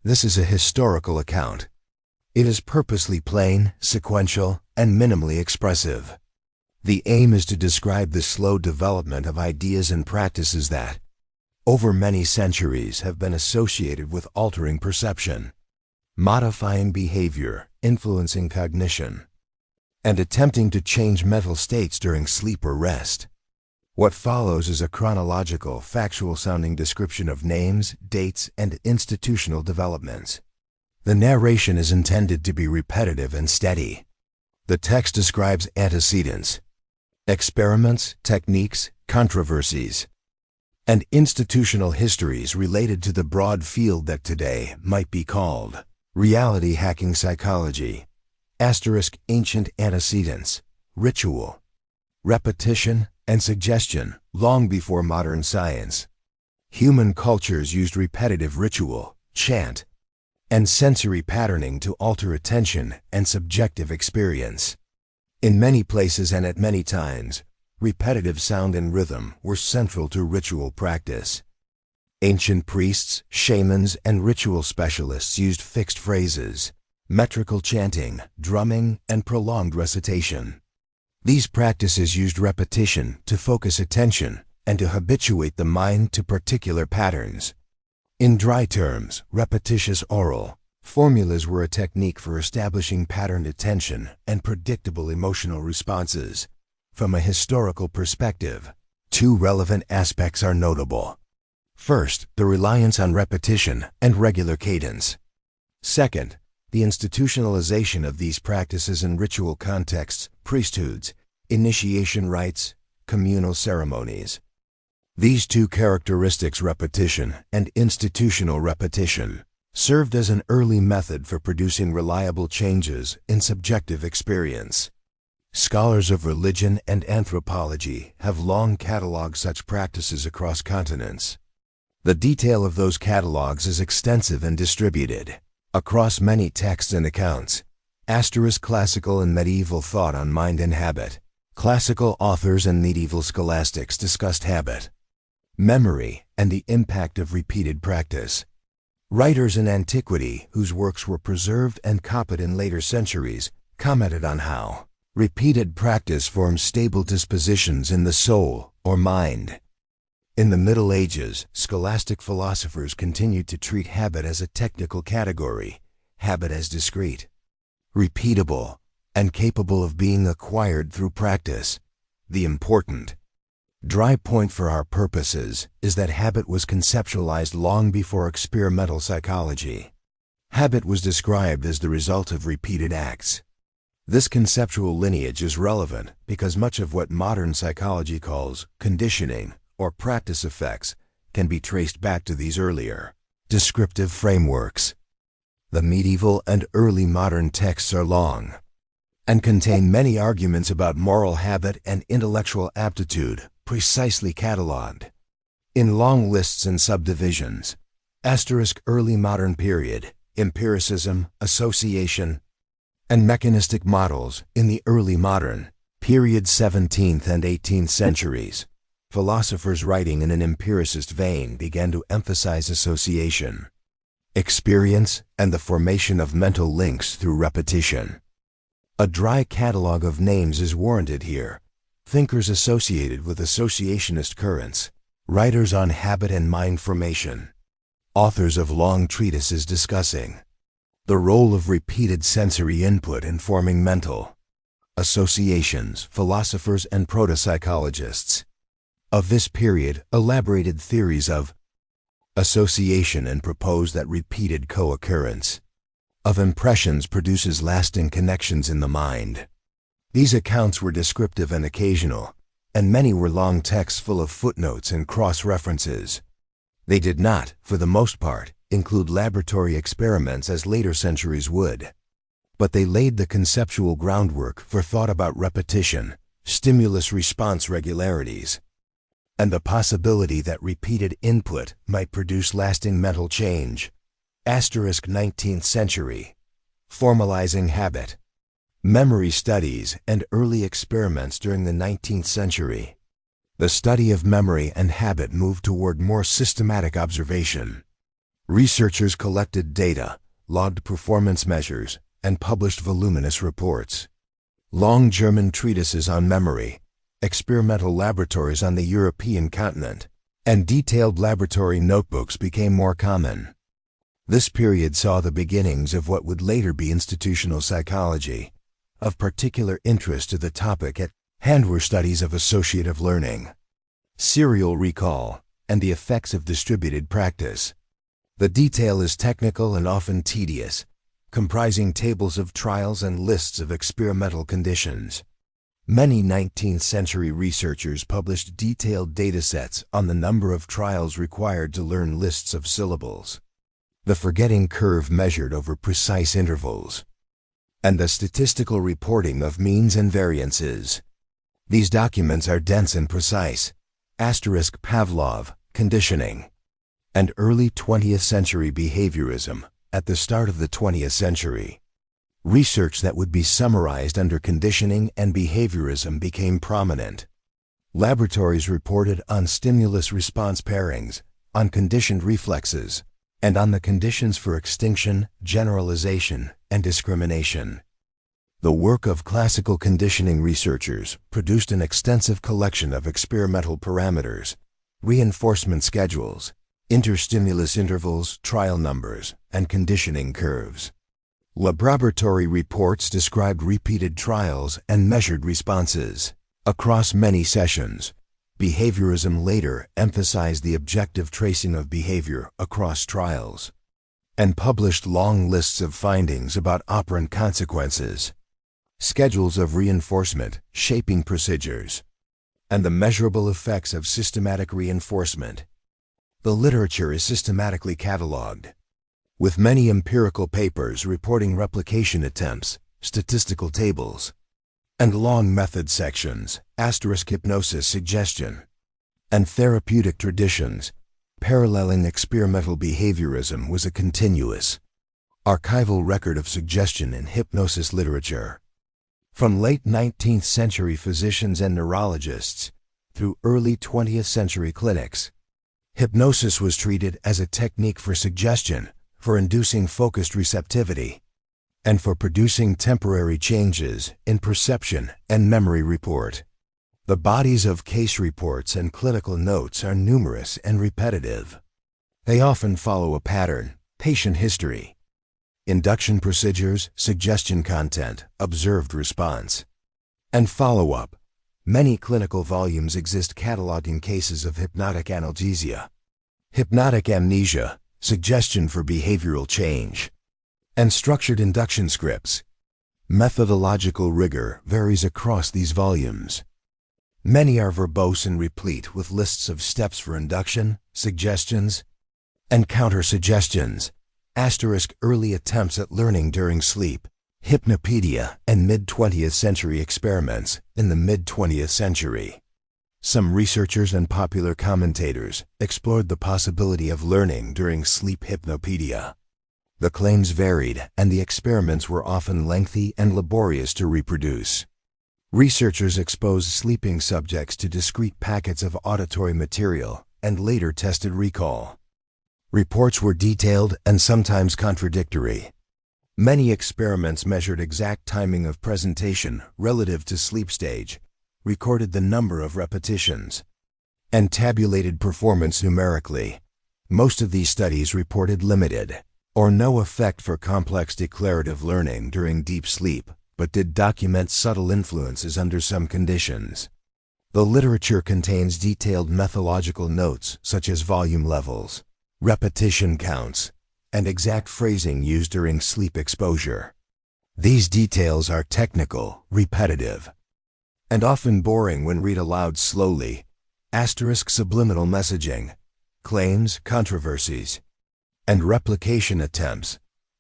This is a historical account. It is purposely plain, sequential, and minimally expressive. The aim is to describe the slow development of ideas and practices that, over many centuries, have been associated with altering perception, modifying behavior, influencing cognition, and attempting to change mental states during sleep or rest. What follows is a chronological, factual-sounding description of names, dates, and institutional developments. The narration is intended to be repetitive and steady. The text describes antecedents, experiments, techniques, controversies, and institutional histories related to the broad field that today might be called reality hacking psychology, ancient antecedents, ritual, repetition, and suggestion long before modern science. Human cultures used repetitive ritual, chant, and sensory patterning to alter attention and subjective experience. In many places and at many times, repetitive sound and rhythm were central to ritual practice. Ancient priests, shamans, and ritual specialists used fixed phrases, metrical chanting, drumming, and prolonged recitation. These practices used repetition to focus attention and to habituate the mind to particular patterns. In dry terms, repetitious oral formulas were a technique for establishing patterned attention and predictable emotional responses. From a historical perspective, two relevant aspects are notable. First, the reliance on repetition and regular cadence. Second, the institutionalization of these practices in ritual contexts, priesthoods, initiation rites, communal ceremonies. These two characteristics, repetition and institutional repetition, served as an early method for producing reliable changes in subjective experience. Scholars of religion and anthropology have long cataloged such practices across continents. The detail of those catalogs is extensive and distributed across many texts and accounts. Classical and medieval thought on mind and habit. Classical authors and medieval scholastics discussed habit, memory, and the impact of repeated practice. Writers in antiquity, whose works were preserved and copied in later centuries, commented on how repeated practice forms stable dispositions in the soul or mind. In the Middle Ages, scholastic philosophers continued to treat habit as a technical category, habit as discrete, repeatable, and capable of being acquired through practice. The important dry point for our purposes is that habit was conceptualized long before experimental psychology. Habit was described as the result of repeated acts. This conceptual lineage is relevant because much of what modern psychology calls conditioning or practice effects can be traced back to these earlier descriptive frameworks. The medieval and early modern texts are long and contain many arguments about moral habit and intellectual aptitude, precisely catalogued in long lists and subdivisions. Early modern period, empiricism, association, and mechanistic models. In the early modern period, 17th and 18th centuries, philosophers writing in an empiricist vein began to emphasize association, experience, and the formation of mental links through repetition. A dry catalog of names is warranted here. Thinkers associated with associationist currents, writers on habit and mind formation, authors of long treatises discussing the role of repeated sensory input in forming mental associations, philosophers and proto-psychologists of this period elaborated theories of association and proposed that repeated co-occurrence of impressions produces lasting connections in the mind. These accounts were descriptive and occasional, and many were long texts full of footnotes and cross-references. They did not, for the most part, include laboratory experiments as later centuries would, but they laid the conceptual groundwork for thought about repetition, stimulus-response regularities, and the possibility that repeated input might produce lasting mental change. 19th century. Formalizing habit. Memory studies and early experiments during the 19th century. The study of memory and habit moved toward more systematic observation. Researchers collected data, logged performance measures, and published voluminous reports. Long German treatises on memory, experimental laboratories on the European continent, and detailed laboratory notebooks became more common. This period saw the beginnings of what would later be institutional psychology. Of particular interest to the topic at hand were studies of associative learning, serial recall, and the effects of distributed practice. The detail is technical and often tedious, comprising tables of trials and lists of experimental conditions. Many 19th century researchers published detailed datasets on the number of trials required to learn lists of syllables, the forgetting curve measured over precise intervals, and the statistical reporting of means and variances. These documents are dense and precise. Pavlov, conditioning, and early 20th century behaviorism. At the start of the 20th century, research that would be summarized under conditioning and behaviorism became prominent. Laboratories reported on stimulus-response pairings, on conditioned reflexes, and on the conditions for extinction, generalization, and discrimination. The work of classical conditioning researchers produced an extensive collection of experimental parameters, reinforcement schedules, interstimulus intervals, trial numbers, and conditioning curves. Laboratory reports described repeated trials and measured responses across many sessions. Behaviorism later emphasized the objective tracing of behavior across trials and published long lists of findings about operant consequences, schedules of reinforcement, shaping procedures, and the measurable effects of systematic reinforcement. The literature is systematically cataloged, with many empirical papers reporting replication attempts, statistical tables, and long method sections, hypnosis suggestion, and therapeutic traditions. Paralleling experimental behaviorism was a continuous, archival record of suggestion in hypnosis literature. From late 19th century physicians and neurologists through early 20th century clinics, hypnosis was treated as a technique for suggestion, for inducing focused receptivity, and for producing temporary changes in perception and memory report. The bodies of case reports and clinical notes are numerous and repetitive. They often follow a pattern: patient history, induction procedures, suggestion content, observed response, and follow-up. Many clinical volumes exist cataloging cases of hypnotic analgesia, hypnotic amnesia, suggestion for behavioral change, and structured induction scripts. Methodological rigor varies across these volumes. Many are verbose and replete with lists of steps for induction, suggestions, and counter-suggestions. Early attempts at learning during sleep, hypnopedia, and mid-20th century experiments. In the mid-20th century, some researchers and popular commentators explored the possibility of learning during sleep hypnopedia. The claims varied, and the experiments were often lengthy and laborious to reproduce. Researchers exposed sleeping subjects to discrete packets of auditory material and later tested recall. Reports were detailed and sometimes contradictory. Many experiments measured exact timing of presentation relative to sleep stage, recorded the number of repetitions, and tabulated performance numerically. Most of these studies reported limited or no effect for complex declarative learning during deep sleep, but did document subtle influences under some conditions. The literature contains detailed methodological notes such as volume levels, repetition counts, and exact phrasing used during sleep exposure. These details are technical, repetitive, and often boring when read aloud slowly. Subliminal messaging, claims, controversies, and replication attempts.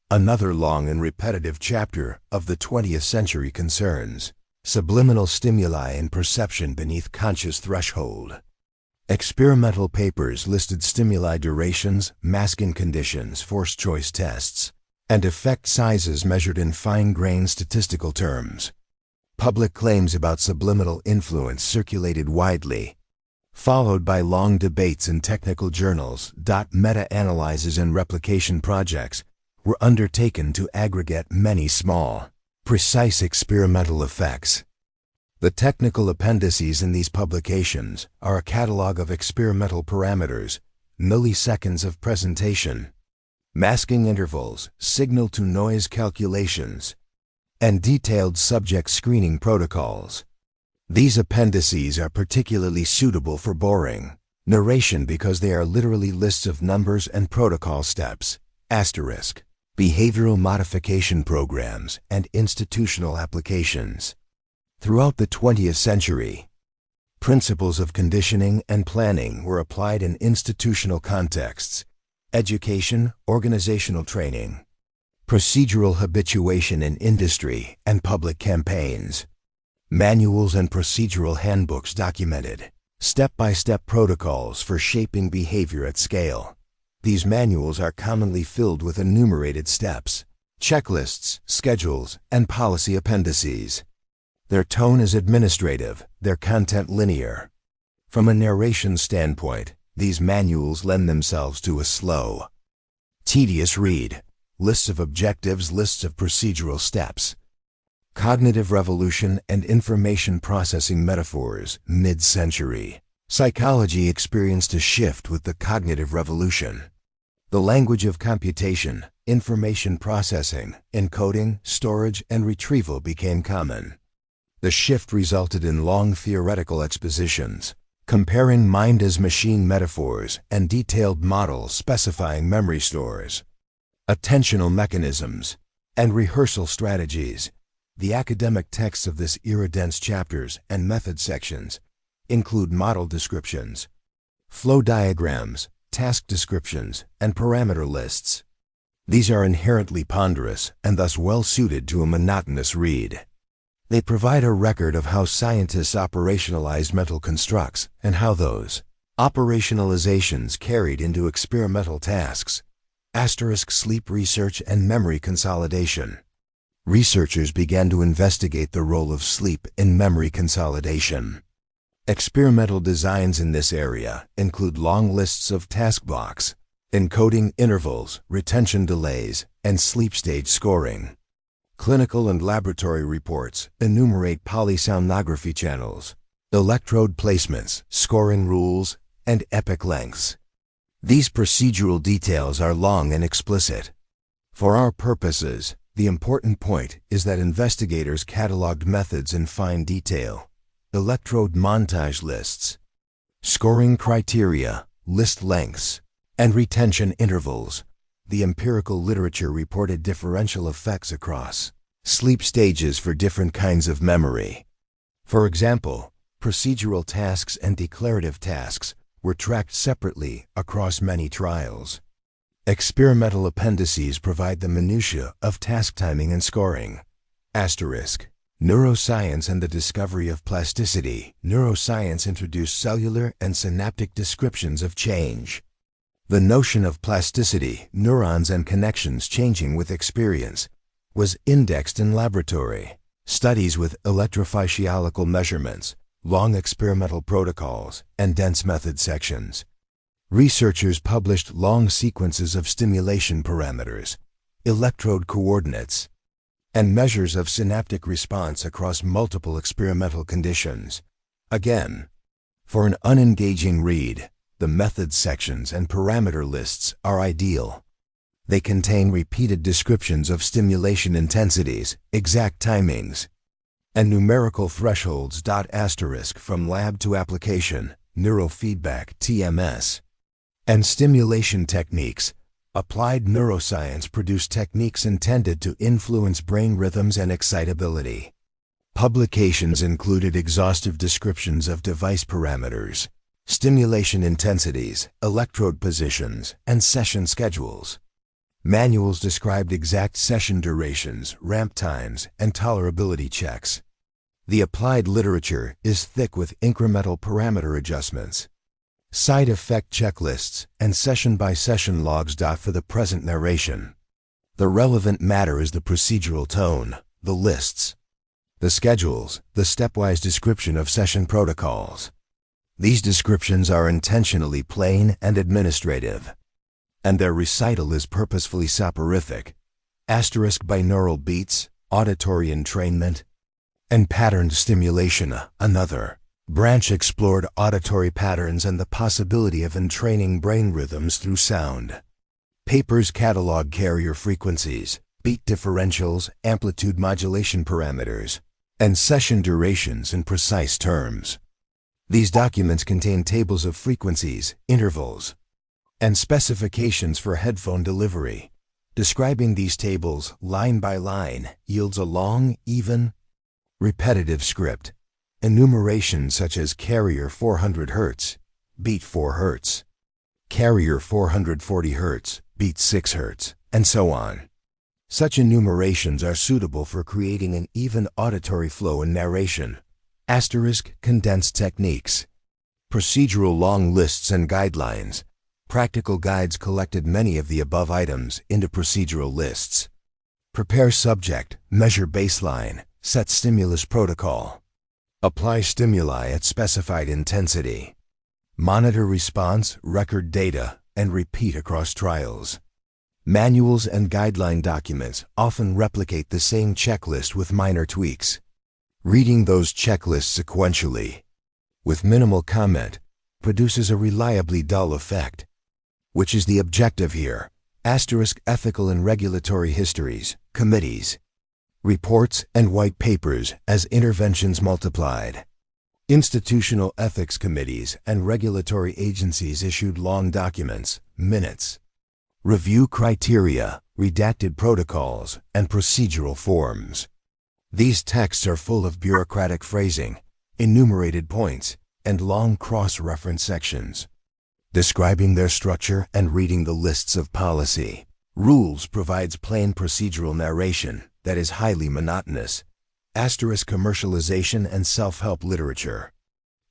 Another long and repetitive chapter of the 20th century concerns subliminal stimuli and perception beneath conscious threshold. Experimental papers listed stimuli durations, masking conditions, force choice tests, and effect sizes measured in fine-grained statistical terms. Public claims about subliminal influence circulated widely. followed by long debates in technical journals. Meta-analyses and replication projects were undertaken to aggregate many small, precise experimental effects. The technical appendices in these publications are a catalog of experimental parameters, milliseconds of presentation, masking intervals, signal-to-noise calculations, and detailed subject screening protocols. These appendices are particularly suitable for boring narration because they are literally lists of numbers and protocol steps, asterisk, behavioral modification programs, and institutional applications. Throughout the 20th century, principles of conditioning and planning were applied in institutional contexts: education, organizational training, procedural habituation in industry and public campaigns. Manuals and procedural handbooks documented step-by-step protocols for shaping behavior at scale. These manuals are commonly filled with enumerated steps, checklists, schedules, and policy appendices. Their tone is administrative, their content linear. From a narration standpoint, these manuals lend themselves to a slow, tedious read. Lists of objectives, lists of procedural steps. Cognitive revolution and information processing metaphors. Mid-century psychology experienced a shift with the cognitive revolution. The language of computation, information processing, encoding, storage, and retrieval became common. The shift resulted in long theoretical expositions, comparing mind as machine metaphors and detailed models specifying memory stores, attentional mechanisms, and rehearsal strategies. The academic texts of this era dense chapters and method sections include model descriptions, flow diagrams, task descriptions, and parameter lists. These are inherently ponderous and thus well suited to a monotonous read. They provide a record of how scientists operationalized mental constructs and how those operationalizations carried into experimental tasks. Asterisk sleep research and memory consolidation. Researchers began to investigate the role of sleep in memory consolidation. Experimental designs in this area include long lists of task blocks, encoding intervals, retention delays, and sleep stage scoring. Clinical and laboratory reports enumerate polysomnography channels, electrode placements, scoring rules, and epoch lengths. These procedural details are long and explicit. For our purposes, the important point is that investigators cataloged methods in fine detail: electrode montage lists, scoring criteria, list lengths, and retention intervals. The empirical literature reported differential effects across sleep stages for different kinds of memory. For example, procedural tasks and declarative tasks were tracked separately across many trials. Experimental appendices provide the minutiae of task timing and scoring. Asterisk. Neuroscience and the discovery of plasticity. Neuroscience introduced cellular and synaptic descriptions of change. The notion of plasticity, neurons and connections changing with experience, was indexed in laboratory studies with electrophysiological measurements, long experimental protocols, and dense method sections. Researchers published long sequences of stimulation parameters, electrode coordinates, and measures of synaptic response across multiple experimental conditions. Again, for an unengaging read, the method sections and parameter lists are ideal. They contain repeated descriptions of stimulation intensities, exact timings, and numerical thresholds. Asterisk from lab to application, neurofeedback (TMS), and stimulation techniques. Applied neuroscience produced techniques intended to influence brain rhythms and excitability. Publications included exhaustive descriptions of device parameters, stimulation intensities, electrode positions, and session schedules. Manuals described exact session durations, ramp times, and tolerability checks. The applied literature is thick with incremental parameter adjustments, side effect checklists, and session-by-session logs. For the present narration, the relevant matter is the procedural tone, the lists, the schedules, the stepwise description of session protocols, These descriptions are intentionally plain and administrative, and their recital is purposefully soporific, asterisk binaural beats, auditory entrainment, and patterned stimulation. Another branch explored auditory patterns and the possibility of entraining brain rhythms through sound. Papers catalog carrier frequencies, beat differentials, amplitude modulation parameters, and session durations in precise terms. These documents contain tables of frequencies, intervals, and specifications for headphone delivery. Describing these tables line by line yields a long, even, repetitive script. Enumerations such as carrier 400 Hz, beat 4 Hz, carrier 440 Hz, beat 6 Hz, and so on. Such enumerations are suitable for creating an even auditory flow in narration. Asterisk condensed techniques. Procedural long lists and guidelines. Practical guides collected many of the above items into procedural lists. Prepare subject, measure baseline, set stimulus protocol. Apply stimuli at specified intensity. Monitor response, record data, and repeat across trials. Manuals and guideline documents often replicate the same checklist with minor tweaks. Reading those checklists sequentially, with minimal comment, produces a reliably dull effect, which is the objective here. Asterisk ethical and regulatory histories, committees, reports, and white papers as interventions multiplied. Institutional ethics committees and regulatory agencies issued long documents, minutes, review criteria, redacted protocols, and procedural forms. These texts are full of bureaucratic phrasing, enumerated points, and long cross-reference sections. Describing their structure and reading the lists of policy rules provides plain procedural narration that is highly monotonous. Asterisk commercialization and self-help literature.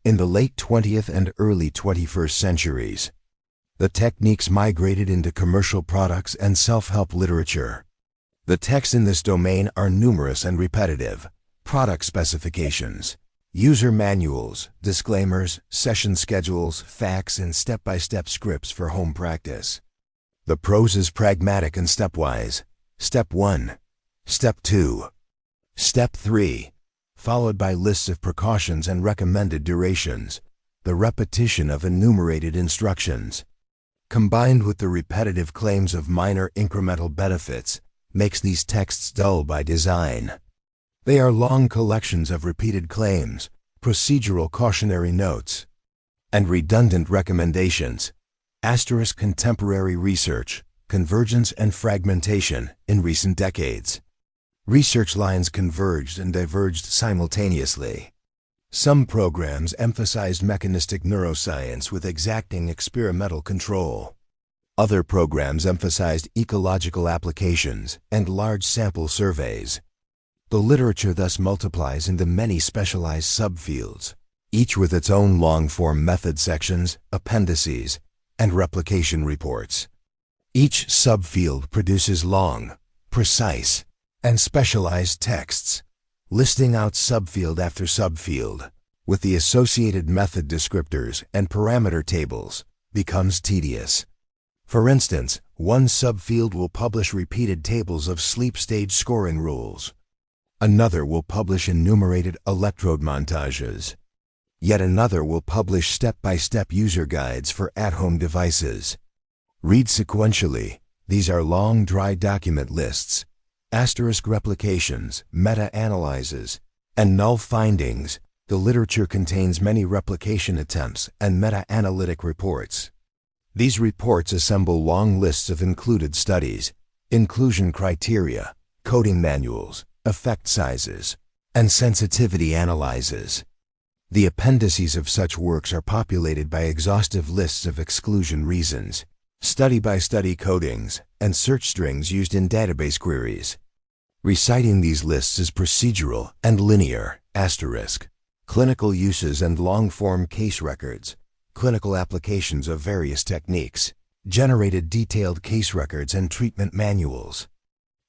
In the late 20th and early 21st centuries, the techniques migrated into commercial products and self-help literature. The texts in this domain are numerous and repetitive. Product specifications, user manuals, disclaimers, session schedules, facts, and step-by-step scripts for home practice. The prose is pragmatic and stepwise. Step 1. Step 2. Step 3. Followed by lists of precautions and recommended durations. The repetition of enumerated instructions, combined with the repetitive claims of minor incremental benefits, makes these texts dull by design. They are long collections of repeated claims, procedural cautionary notes, and redundant recommendations. Asterisk contemporary research, convergence and fragmentation in recent decades. Research lines converged and diverged simultaneously. Some programs emphasized mechanistic neuroscience with exacting experimental control. Other programs emphasized ecological applications and large sample surveys. The literature thus multiplies into many specialized subfields, each with its own long-form method sections, appendices, and replication reports. Each subfield produces long, precise, and specialized texts, listing out subfield after subfield, with the associated method descriptors and parameter tables, becomes tedious. For instance, one subfield will publish repeated tables of sleep stage scoring rules. Another will publish enumerated electrode montages. Yet another will publish step-by-step user guides for at-home devices. Read sequentially. These are long, dry document lists, asterisk replications, meta-analyses, and null findings. The literature contains many replication attempts and meta-analytic reports. These reports assemble long lists of included studies, inclusion criteria, coding manuals, effect sizes, and sensitivity analyses. The appendices of such works are populated by exhaustive lists of exclusion reasons, study-by-study codings, and search strings used in database queries. Reciting these lists is procedural and linear, asterisk. Clinical uses and long-form case records, clinical applications of various techniques, generated detailed case records and treatment manuals.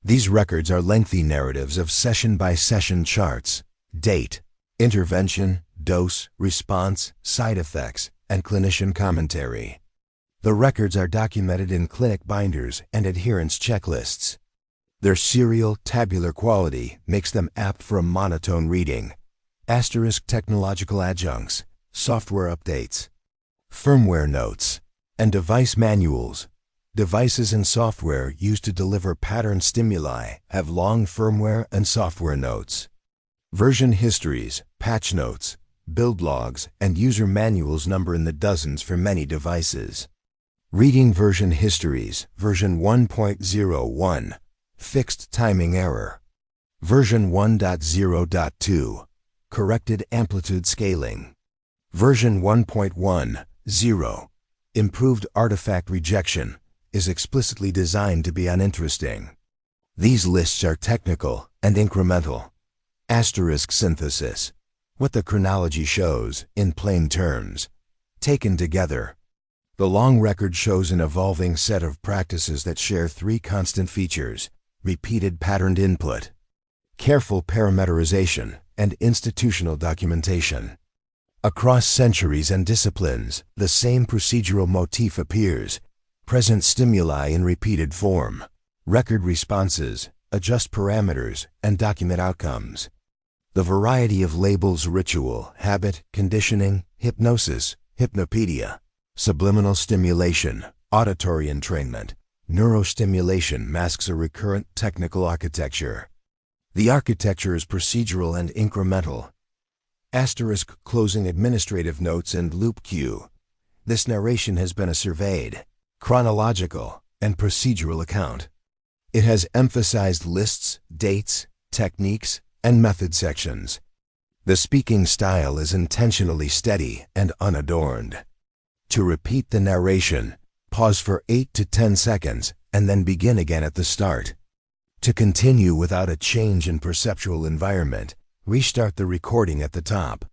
These records are lengthy narratives of session-by-session charts, date, intervention, dose, response, side effects, and clinician commentary. The records are documented in clinic binders and adherence checklists. Their serial, tabular quality makes them apt for a monotone reading. Technological adjuncts, software updates, firmware notes, and device manuals. Devices and software used to deliver pattern stimuli have long firmware and software notes. Version histories, patch notes, build logs, and user manuals number in the dozens for many devices. Reading version histories, version 1.01, fixed timing error. Version 1.0.2, corrected amplitude scaling. Version 1.10, improved artifact rejection, is explicitly designed to be uninteresting. These lists are technical and incremental. Synthesis, what the chronology shows, in plain terms. Taken together, the long record shows an evolving set of practices that share three constant features: repeated patterned input, careful parameterization, and institutional documentation. Across centuries and disciplines, the same procedural motif appears: present stimuli in repeated form, record responses, adjust parameters, and document outcomes. The variety of labels: ritual, habit, conditioning, hypnosis, hypnopedia, subliminal stimulation, auditory entrainment, neurostimulation masks a recurrent technical architecture. The architecture is procedural and incremental. Closing administrative notes and loop cue. This narration has been a surveyed, chronological, and procedural account. It has emphasized lists, dates, techniques, and method sections. The speaking style is intentionally steady and unadorned. To repeat the narration, pause for 8 to 10 seconds and then begin again at the start. To continue without a change in perceptual environment, restart the recording at the top.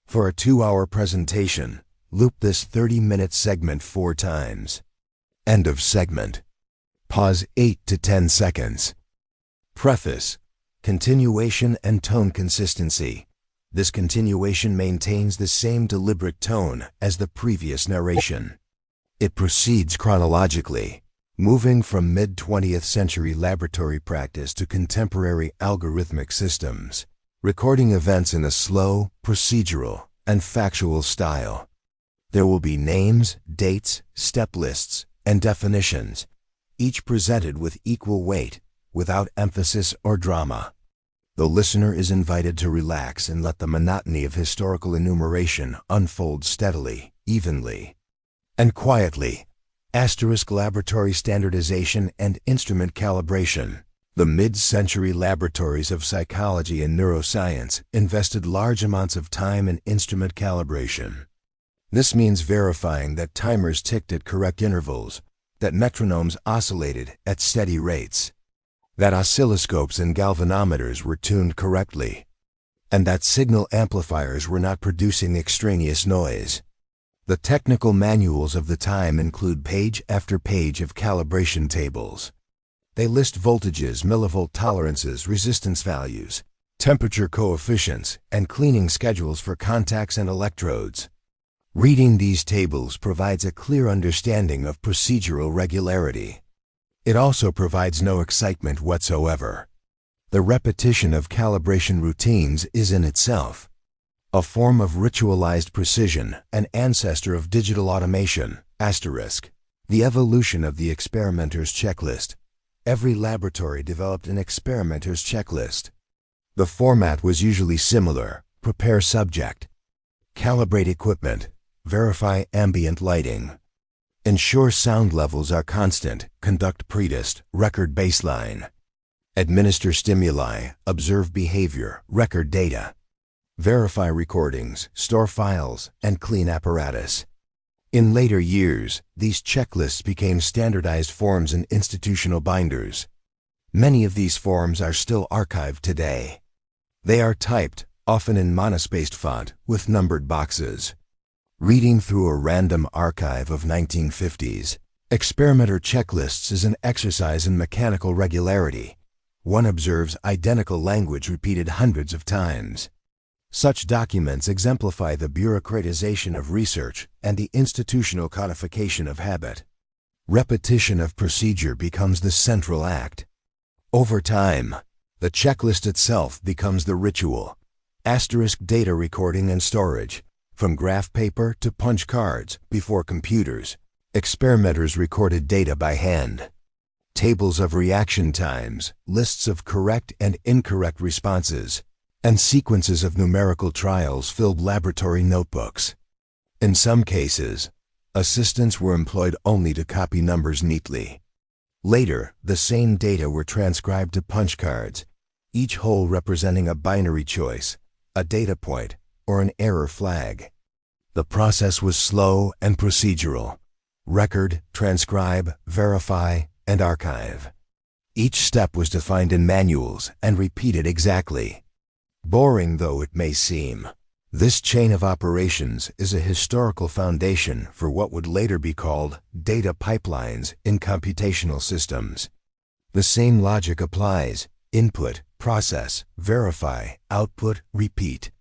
For a 2-hour presentation, loop this 30-minute segment 4 times. End of segment. Pause 8 to 10 seconds. Preface. Continuation and tone consistency. This continuation maintains the same deliberate tone as the previous narration. It proceeds chronologically, moving from mid-20th century laboratory practice to contemporary algorithmic systems, recording events in a slow, procedural, and factual style. There will be names, dates, step lists, and definitions, each presented with equal weight, without emphasis or drama. The listener is invited to relax and let the monotony of historical enumeration unfold steadily, evenly, and quietly. Laboratory standardization and instrument calibration. The mid-century laboratories of psychology and neuroscience invested large amounts of time in instrument calibration. This means verifying that timers ticked at correct intervals, that metronomes oscillated at steady rates, that oscilloscopes and galvanometers were tuned correctly, and that signal amplifiers were not producing extraneous noise. The technical manuals of the time include page after page of calibration tables. They list voltages, millivolt tolerances, resistance values, temperature coefficients, and cleaning schedules for contacts and electrodes. Reading these tables provides a clear understanding of procedural regularity. It also provides no excitement whatsoever. The repetition of calibration routines is in itself a form of ritualized precision, an ancestor of digital automation. The evolution of the experimenter's checklist. Every laboratory developed an experimenter's checklist. The format was usually similar: prepare subject, calibrate equipment, verify ambient lighting, ensure sound levels are constant, conduct pretest, record baseline, administer stimuli, observe behavior, record data, verify recordings, store files, and clean apparatus. In later years, these checklists became standardized forms in institutional binders. Many of these forms are still archived today. They are typed, often in monospaced font, with numbered boxes. Reading through a random archive of 1950s experimenter checklists is an exercise in mechanical regularity. One observes identical language repeated hundreds of times. Such documents exemplify the bureaucratization of research and the institutional codification of habit. Repetition of procedure becomes the central act. Over time, the checklist itself becomes the ritual. Asterisk data recording and storage. From graph paper to punch cards before computers, experimenters recorded data by hand. Tables of reaction times, lists of correct and incorrect responses, and sequences of numerical trials filled laboratory notebooks. In some cases, assistants were employed only to copy numbers neatly. Later, the same data were transcribed to punch cards, each hole representing a binary choice, a data point, or an error flag. The process was slow and procedural. Record, transcribe, verify, and archive. Each step was defined in manuals and repeated exactly. Boring though it may seem, this chain of operations is a historical foundation for what would later be called data pipelines in computational systems. The same logic applies: input, process, verify, output, repeat.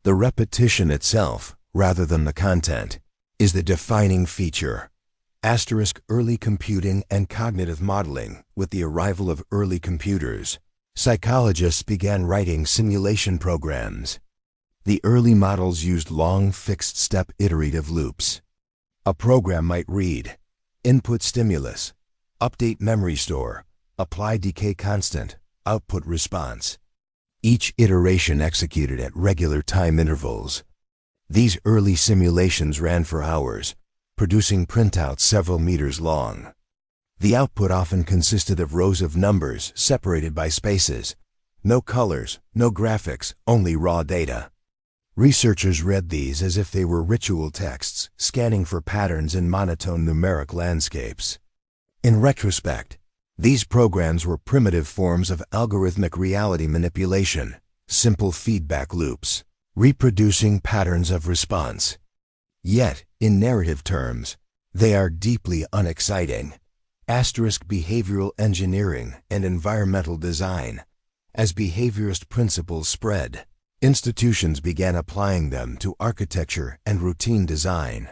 The repetition itself, rather than the content, is the defining feature. Asterisk early computing and cognitive modeling. With the arrival of early computers, psychologists began writing simulation programs. The early models used long, fixed-step iterative loops. A program might read: input stimulus, update memory store, apply decay constant, output response. Each iteration executed at regular time intervals. These early simulations ran for hours, producing printouts several meters long. The output often consisted of rows of numbers separated by spaces. No colors, no graphics, only raw data. Researchers read these as if they were ritual texts, scanning for patterns in monotone numeric landscapes. In retrospect, these programs were primitive forms of algorithmic reality manipulation, simple feedback loops, reproducing patterns of response. Yet, in narrative terms, they are deeply unexciting. Asterisk behavioral engineering and environmental design. As behaviorist principles spread, institutions began applying them to architecture and routine design.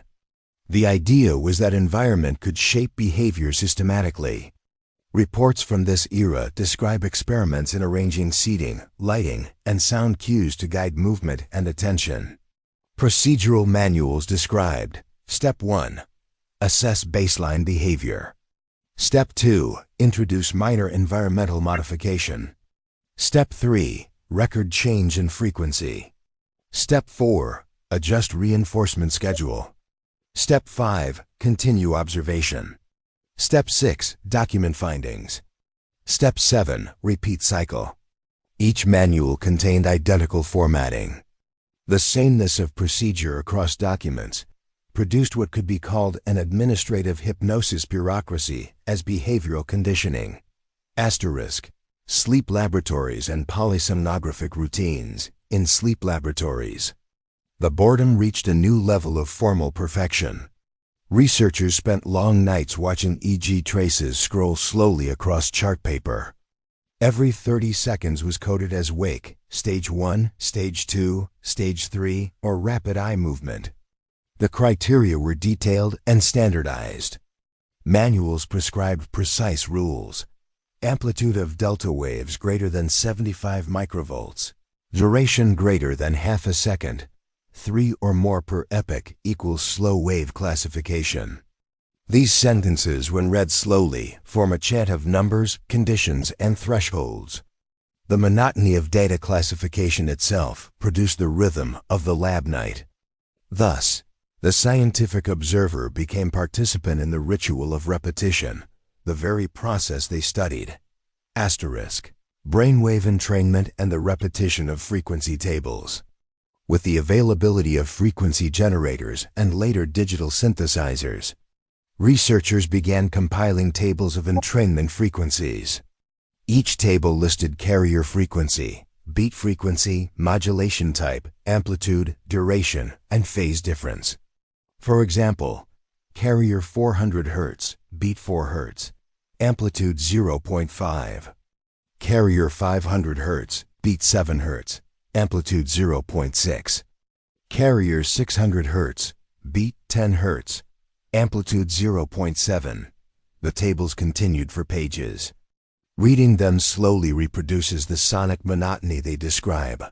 The idea was that environment could shape behavior systematically. Reports from this era describe experiments in arranging seating, lighting, and sound cues to guide movement and attention. Procedural manuals described: Step 1. Assess baseline behavior. Step 2. Introduce minor environmental modification. Step 3. Record change in frequency. Step 4. Adjust reinforcement schedule. Step 5. Continue observation. Step 6. Document findings. Step 7. Repeat cycle. Each manual contained identical formatting. The sameness of procedure across documents produced what could be called an administrative hypnosis bureaucracy as behavioral conditioning. Asterisk. Sleep laboratories and polysomnographic routines. In sleep laboratories, the boredom reached a new level of formal perfection. Researchers spent long nights watching EEG traces scroll slowly across chart paper. Every 30 seconds was coded as wake, stage 1, stage 2, stage 3, or rapid eye movement. The criteria were detailed and standardized. Manuals prescribed precise rules. Amplitude of delta waves greater than 75 microvolts. Duration greater than half a second. 3 or more per epoch equals slow wave classification. These sentences, when read slowly, form a chant of numbers, conditions, and thresholds. The monotony of data classification itself produced the rhythm of the lab night. Thus, the scientific observer became participant in the ritual of repetition, the very process they studied. Asterisk. Brainwave entrainment and the repetition of frequency tables. With the availability of frequency generators and later digital synthesizers, researchers began compiling tables of entrainment frequencies. Each table listed carrier frequency, beat frequency, modulation type, amplitude, duration, and phase difference. For example, carrier 400 Hz, beat 4 Hz, amplitude 0.5. Carrier 500 Hz, beat 7 Hz, amplitude 0.6. Carrier 600 Hz, beat 10 Hz, amplitude 0.7. The tables continued for pages. Reading them slowly reproduces the sonic monotony they describe,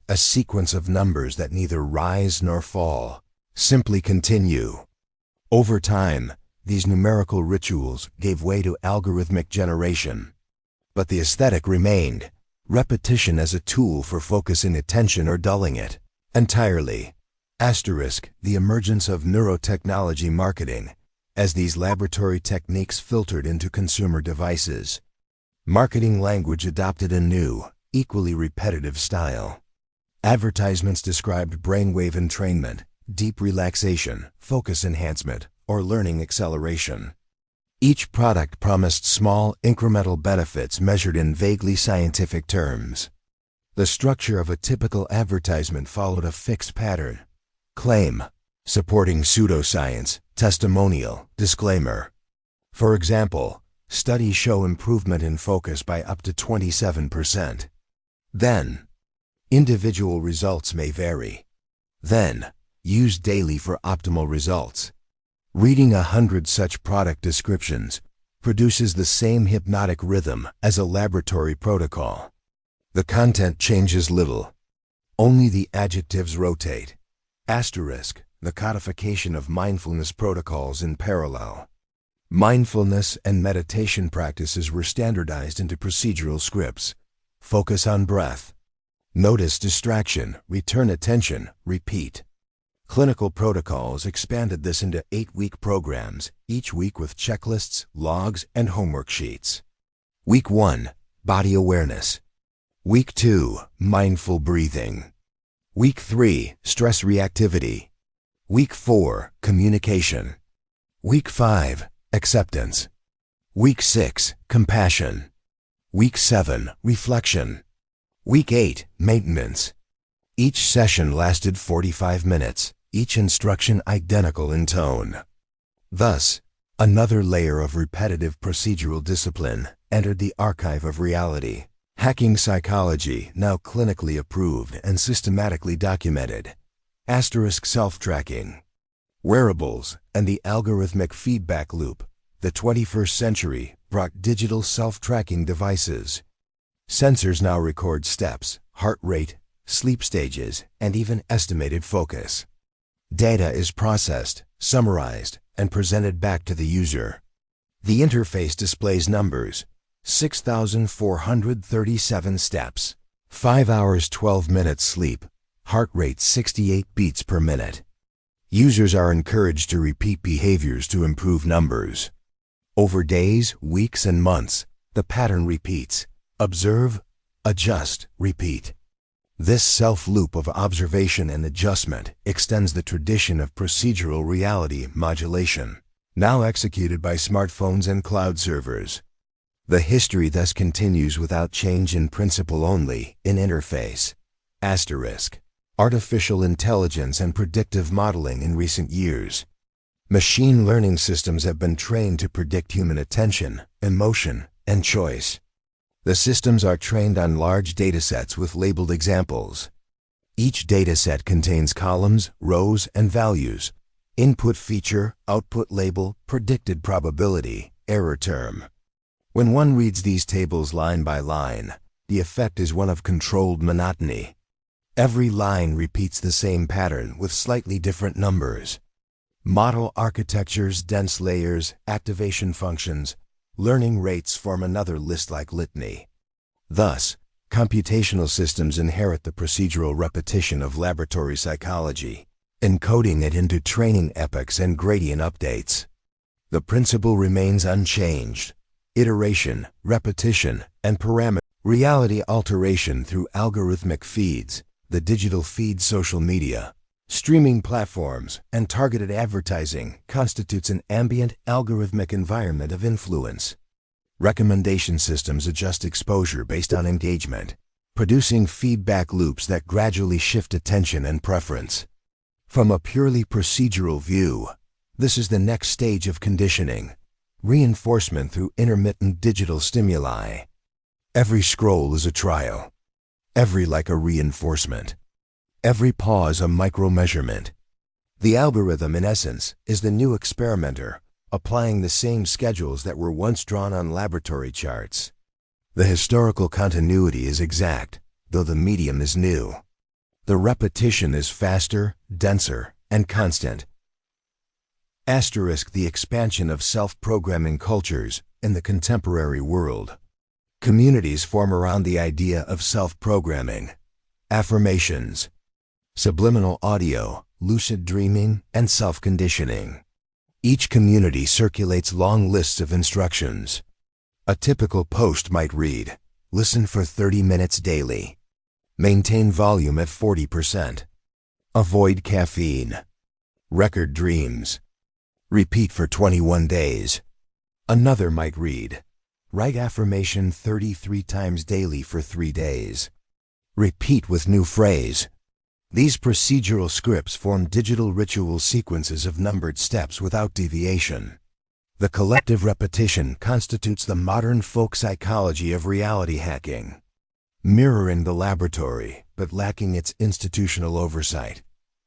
a sequence of numbers that neither rise nor fall, simply continue. Over time, these numerical rituals gave way to algorithmic generation. But the aesthetic remained, repetition as a tool for focusing attention or dulling it entirely. The emergence of neurotechnology marketing, as these laboratory techniques filtered into consumer devices. Marketing language adopted a new, equally repetitive style. Advertisements described brainwave entrainment, deep relaxation, focus enhancement, or learning acceleration. Each product promised small, incremental benefits measured in vaguely scientific terms. The structure of a typical advertisement followed a fixed pattern. Claim, supporting pseudoscience, testimonial, disclaimer. For example, studies show improvement in focus by up to 27%. Then, individual results may vary. Then, use daily for optimal results. Reading 100 such product descriptions produces the same hypnotic rhythm as a laboratory protocol. The content changes little. Only the adjectives rotate. The codification of mindfulness protocols in parallel. Mindfulness and meditation practices were standardized into procedural scripts. Focus on breath. Notice distraction, return attention, repeat. Clinical protocols expanded this into 8-week programs, each week with checklists, logs, and homework sheets. Week 1, body awareness. Week 2, mindful breathing. Week 3, stress reactivity. Week 4, communication. Week 5, acceptance. Week 6, compassion. Week 7, reflection. Week 8, maintenance. Each session lasted 45 minutes, each instruction identical in tone. Thus, another layer of repetitive procedural discipline entered the archive of reality. Hacking psychology, now clinically approved and systematically documented. Self-tracking. Wearables and the algorithmic feedback loop. The 21st century brought digital self-tracking devices. Sensors now record steps, heart rate, sleep stages, and even estimated focus. Data is processed, summarized, and presented back to the user. The interface displays numbers: 6,437 steps, 5 hours 12 minutes sleep, heart rate 68 beats per minute. Users are encouraged to repeat behaviors to improve numbers. Over days, weeks, and months, the pattern repeats. Observe, adjust, repeat. This self-loop of observation and adjustment extends the tradition of procedural reality modulation, now executed by smartphones and cloud servers. The history thus continues without change in principle, only in interface. Artificial intelligence and predictive modeling in recent years. Machine learning systems have been trained to predict human attention, emotion, and choice. The systems are trained on large datasets with labeled examples. Each dataset contains columns, rows, and values: input feature, output label, predicted probability, error term. When one reads these tables line by line, the effect is one of controlled monotony. Every line repeats the same pattern with slightly different numbers. Model architectures, dense layers, activation functions, learning rates form another list-like litany. Thus, computational systems inherit the procedural repetition of laboratory psychology, encoding it into training epochs and gradient updates. The principle remains unchanged: iteration, repetition, and parameter. Reality alteration through algorithmic feeds, the digital feed, social media, streaming platforms, and targeted advertising constitutes an ambient algorithmic environment of influence. Recommendation systems adjust exposure based on engagement, producing feedback loops that gradually shift attention and preference. From a purely procedural view, this is the next stage of conditioning: reinforcement through intermittent digital stimuli. Every scroll is a trial. every like a reinforcement, every pause a micro-measurement. The algorithm, in essence, is the new experimenter, applying the same schedules that were once drawn on laboratory charts. The historical continuity is exact, though the medium is new. The repetition is faster, denser, and constant. Asterisk the expansion of self-programming cultures in the contemporary world. Communities form around the idea of self-programming. Affirmations, subliminal audio, lucid dreaming, and self-conditioning. Each community circulates long lists of instructions. A typical post might read, listen for 30 minutes daily. Maintain volume at 40%. Avoid caffeine. Record dreams. Repeat for 21 days. Another might read, write affirmation 33 times daily for 3 days. Repeat with new phrase. These procedural scripts form digital ritual sequences of numbered steps without deviation. The collective repetition constitutes the modern folk psychology of reality hacking, mirroring the laboratory but lacking its institutional oversight.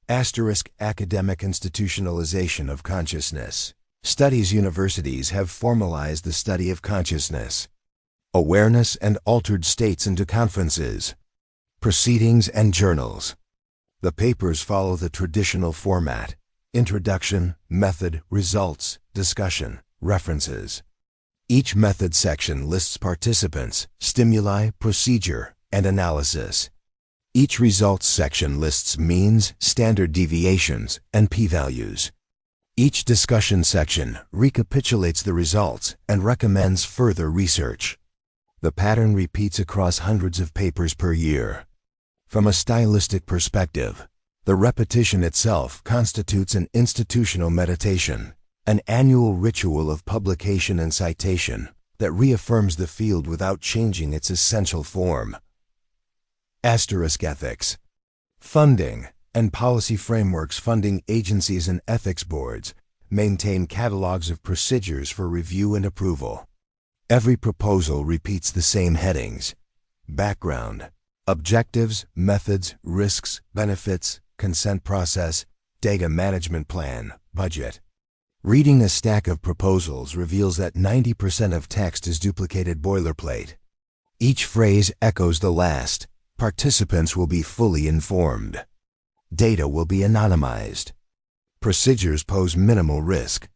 Asterisk academic institutionalization of consciousness. Studies universities have formalized the study of consciousness, awareness and altered states into conferences, proceedings and journals. The papers follow the traditional format: introduction, method, results, discussion, references. Each method section lists participants, stimuli, procedure, and analysis. Each results section lists means, standard deviations, and p-values. Each discussion section recapitulates the results and recommends further research. The pattern repeats across hundreds of papers per year. From a stylistic perspective, the repetition itself constitutes an institutional meditation, an annual ritual of publication and citation that reaffirms the field without changing its essential form. Asterisk ethics. Funding and policy frameworks. Funding agencies and ethics boards maintain catalogs of procedures for review and approval. Every proposal repeats the same headings: background, objectives, methods, risks, benefits, consent process, data management plan, budget. Reading a stack of proposals reveals that 90% of text is duplicated boilerplate. Each phrase echoes the last. Participants will be fully informed. Data will be anonymized. Procedures pose minimal risk.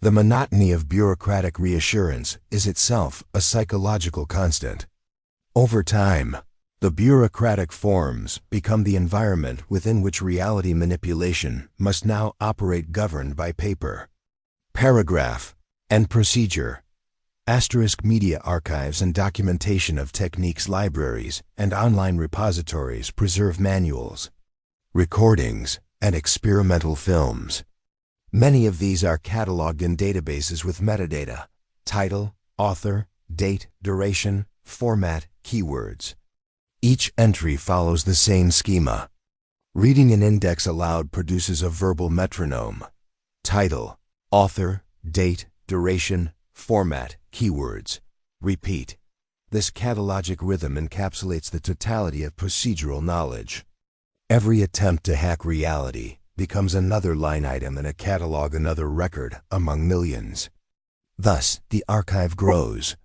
The monotony of bureaucratic reassurance is itself a psychological constant. Over time, the bureaucratic forms become the environment within which reality manipulation must now operate, governed by paper, paragraph, and procedure. Asterisk media archives and documentation of techniques. Libraries and online repositories preserve manuals, recordings, and experimental films. Many of these are cataloged in databases with metadata: title, author, date, duration, format, keywords. Each entry follows the same schema. Reading an index aloud produces a verbal metronome: title, author, date, duration, format, keywords. Repeat. This catalogic rhythm encapsulates the totality of procedural knowledge. Every attempt to hack reality becomes another line item in a catalog, another record among millions. Thus, the archive grows.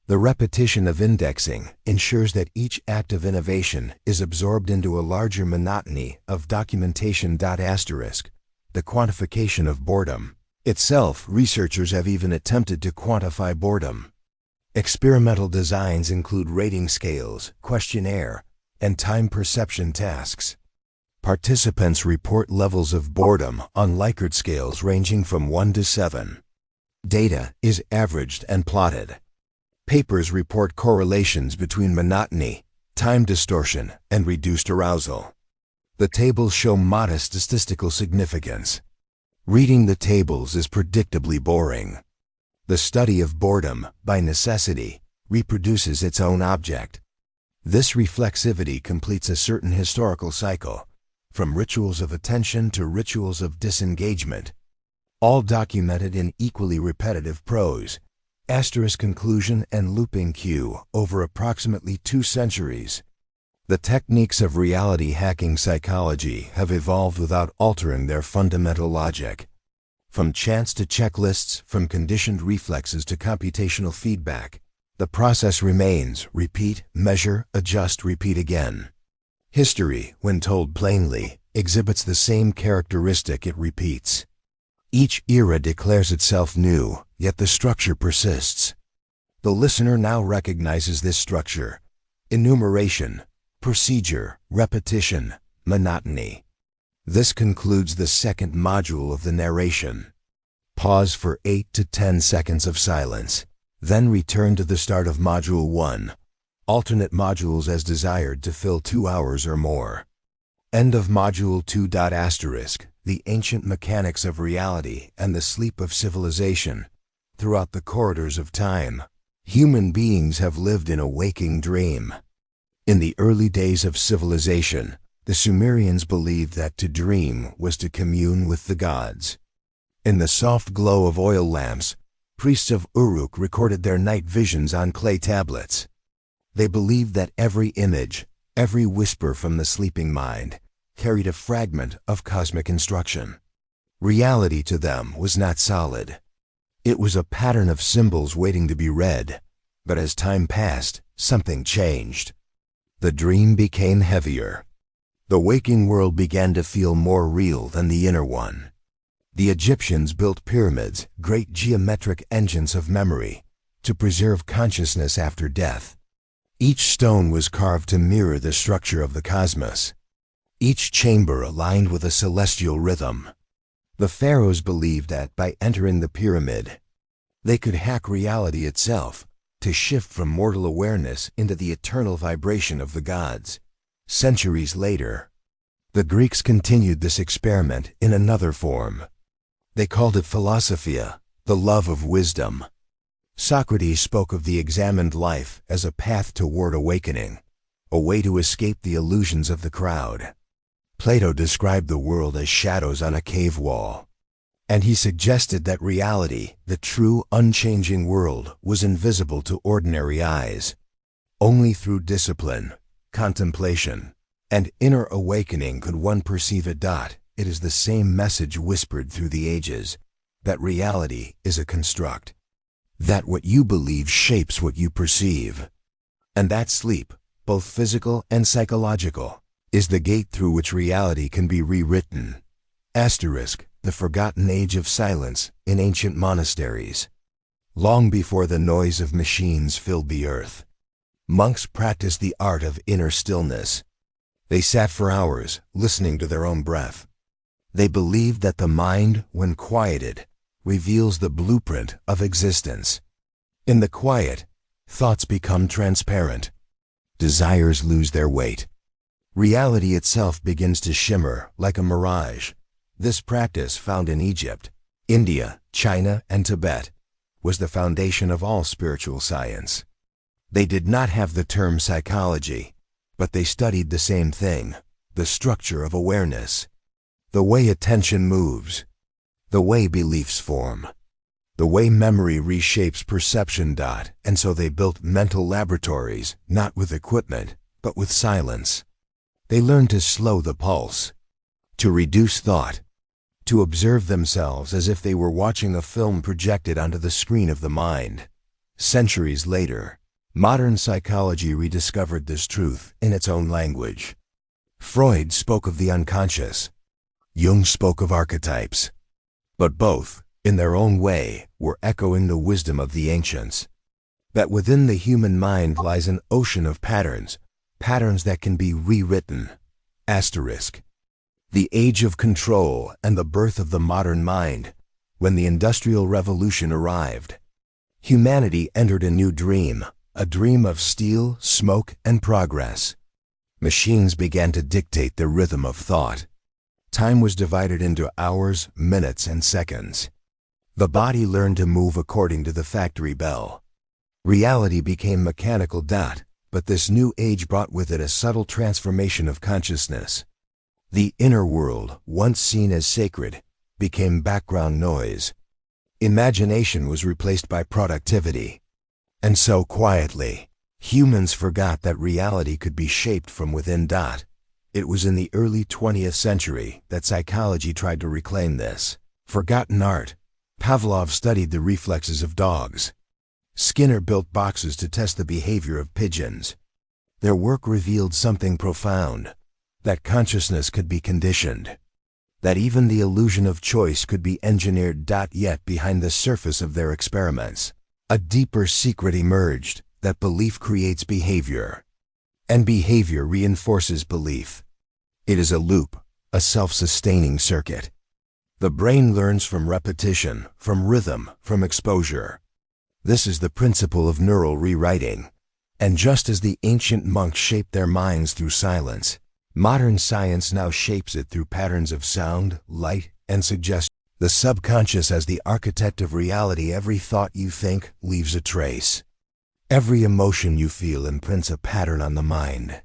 The repetition of indexing ensures that each act of innovation is absorbed into a larger monotony of documentation. Asterisk the quantification of boredom. Itself, researchers have even attempted to quantify boredom. Experimental designs include rating scales, questionnaire, and time perception tasks. Participants report levels of boredom on Likert scales ranging from 1 to 7. Data is averaged and plotted. Papers report correlations between monotony, time distortion, and reduced arousal. The tables show modest statistical significance. Reading the tables is predictably boring. The study of boredom, by necessity, reproduces its own object. This reflexivity completes a certain historical cycle, from rituals of attention to rituals of disengagement, all documented in equally repetitive prose. Asterisk conclusion and looping cue over approximately 2 centuries. The techniques of reality hacking psychology have evolved without altering their fundamental logic. From chance to checklists, from conditioned reflexes to computational feedback, the process remains: repeat, measure, adjust, repeat again. History, when told plainly, exhibits the same characteristic it repeats. Each era declares itself new, yet the structure persists. The listener now recognizes this structure: enumeration, procedure, repetition, monotony. This concludes the second module of the narration. Pause for 8 to 10 seconds of silence. Then return to the start of Module 1. Alternate modules as desired to fill 2 hours or more. End of Module 2. The ancient mechanics of reality and the sleep of civilization. Throughout the corridors of time, human beings have lived in a waking dream. In the early days of civilization, the Sumerians believed that to dream was to commune with the gods. In the soft glow of oil lamps, priests of Uruk recorded their night visions on clay tablets. They believed that every image, every whisper from the sleeping mind, carried a fragment of cosmic instruction. Reality to them was not solid. It was a pattern of symbols waiting to be read. But as time passed, something changed. The dream became heavier. The waking world began to feel more real than the inner one. The Egyptians built pyramids, great geometric engines of memory, to preserve consciousness after death. Each stone was carved to mirror the structure of the cosmos. Each chamber aligned with a celestial rhythm. The pharaohs believed that by entering the pyramid, they could hack reality itself, to shift from mortal awareness into the eternal vibration of the gods. Centuries later, the Greeks continued this experiment in another form. They called it philosophia, the love of wisdom. Socrates spoke of the examined life as a path toward awakening, a way to escape the illusions of the crowd. Plato described the world as shadows on a cave wall. And he suggested that reality, the true, unchanging world, was invisible to ordinary eyes. Only through discipline, contemplation, and inner awakening could one perceive it. It is the same message whispered through the ages, that reality is a construct, that what you believe shapes what you perceive, and that sleep, both physical and psychological, is the gate through which reality can be rewritten. The forgotten age of silence in ancient monasteries. Long before the noise of machines filled the earth, monks practiced the art of inner stillness. They sat for hours, listening to their own breath. They believed that the mind, when quieted, reveals the blueprint of existence. In the quiet, thoughts become transparent. Desires lose their weight. Reality itself begins to shimmer like a mirage. This practice, found in Egypt, India, China, and Tibet, was the foundation of all spiritual science. They did not have the term psychology, but they studied the same thing: the structure of awareness, the way attention moves, the way beliefs form, the way memory reshapes perception. And so they built mental laboratories, not with equipment, but with silence. They learned to slow the pulse, to reduce thought, to observe themselves as if they were watching a film projected onto the screen of the mind. Centuries later, modern psychology rediscovered this truth in its own language. Freud spoke of the unconscious. Jung spoke of archetypes. But both, in their own way, were echoing the wisdom of the ancients. That within the human mind lies an ocean of patterns, patterns that can be rewritten. The age of control and the birth of the modern mind. When the Industrial Revolution arrived, humanity entered a new dream, a dream of steel, smoke, and progress. Machines began to dictate the rhythm of thought. Time was divided into hours, minutes, and seconds. The body learned to move according to the factory bell. Reality became mechanical. But this new age brought with it a subtle transformation of consciousness. The inner world, once seen as sacred, became background noise. Imagination was replaced by productivity. And so quietly, Humans forgot that reality could be shaped from within. It was in the early 20th century that psychology tried to reclaim this forgotten art. Pavlov studied the reflexes of dogs. Skinner built boxes to test the behavior of pigeons. Their work revealed something profound, that consciousness could be conditioned, that even the illusion of choice could be engineered. Yet behind the surface of their experiments, a deeper secret emerged, that belief creates behavior, and behavior reinforces belief. It is a loop, a self-sustaining circuit. The brain learns from repetition, from rhythm, from exposure. This is the principle of neural rewriting. And just as the ancient monks shaped their minds through silence, modern science now shapes it through patterns of sound, light, and suggestion. The subconscious as the architect of reality. Every thought you think leaves a trace. Every emotion you feel imprints a pattern on the mind.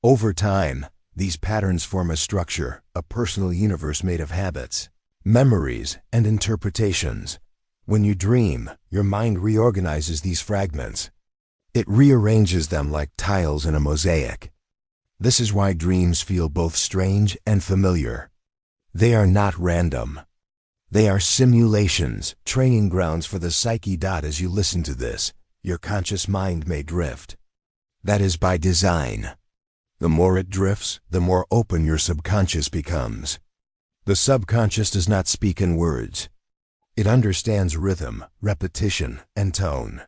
Over time, these patterns form a structure, a personal universe made of habits, memories, and interpretations. When you dream, your mind reorganizes these fragments. It rearranges them like tiles in a mosaic. This is why dreams feel both strange and familiar. They are not random. They are simulations, training grounds for the psyche. As you listen to this, your conscious mind may drift. That is by design. The more it drifts, the more open your subconscious becomes. The subconscious does not speak in words. It understands rhythm, repetition, and tone.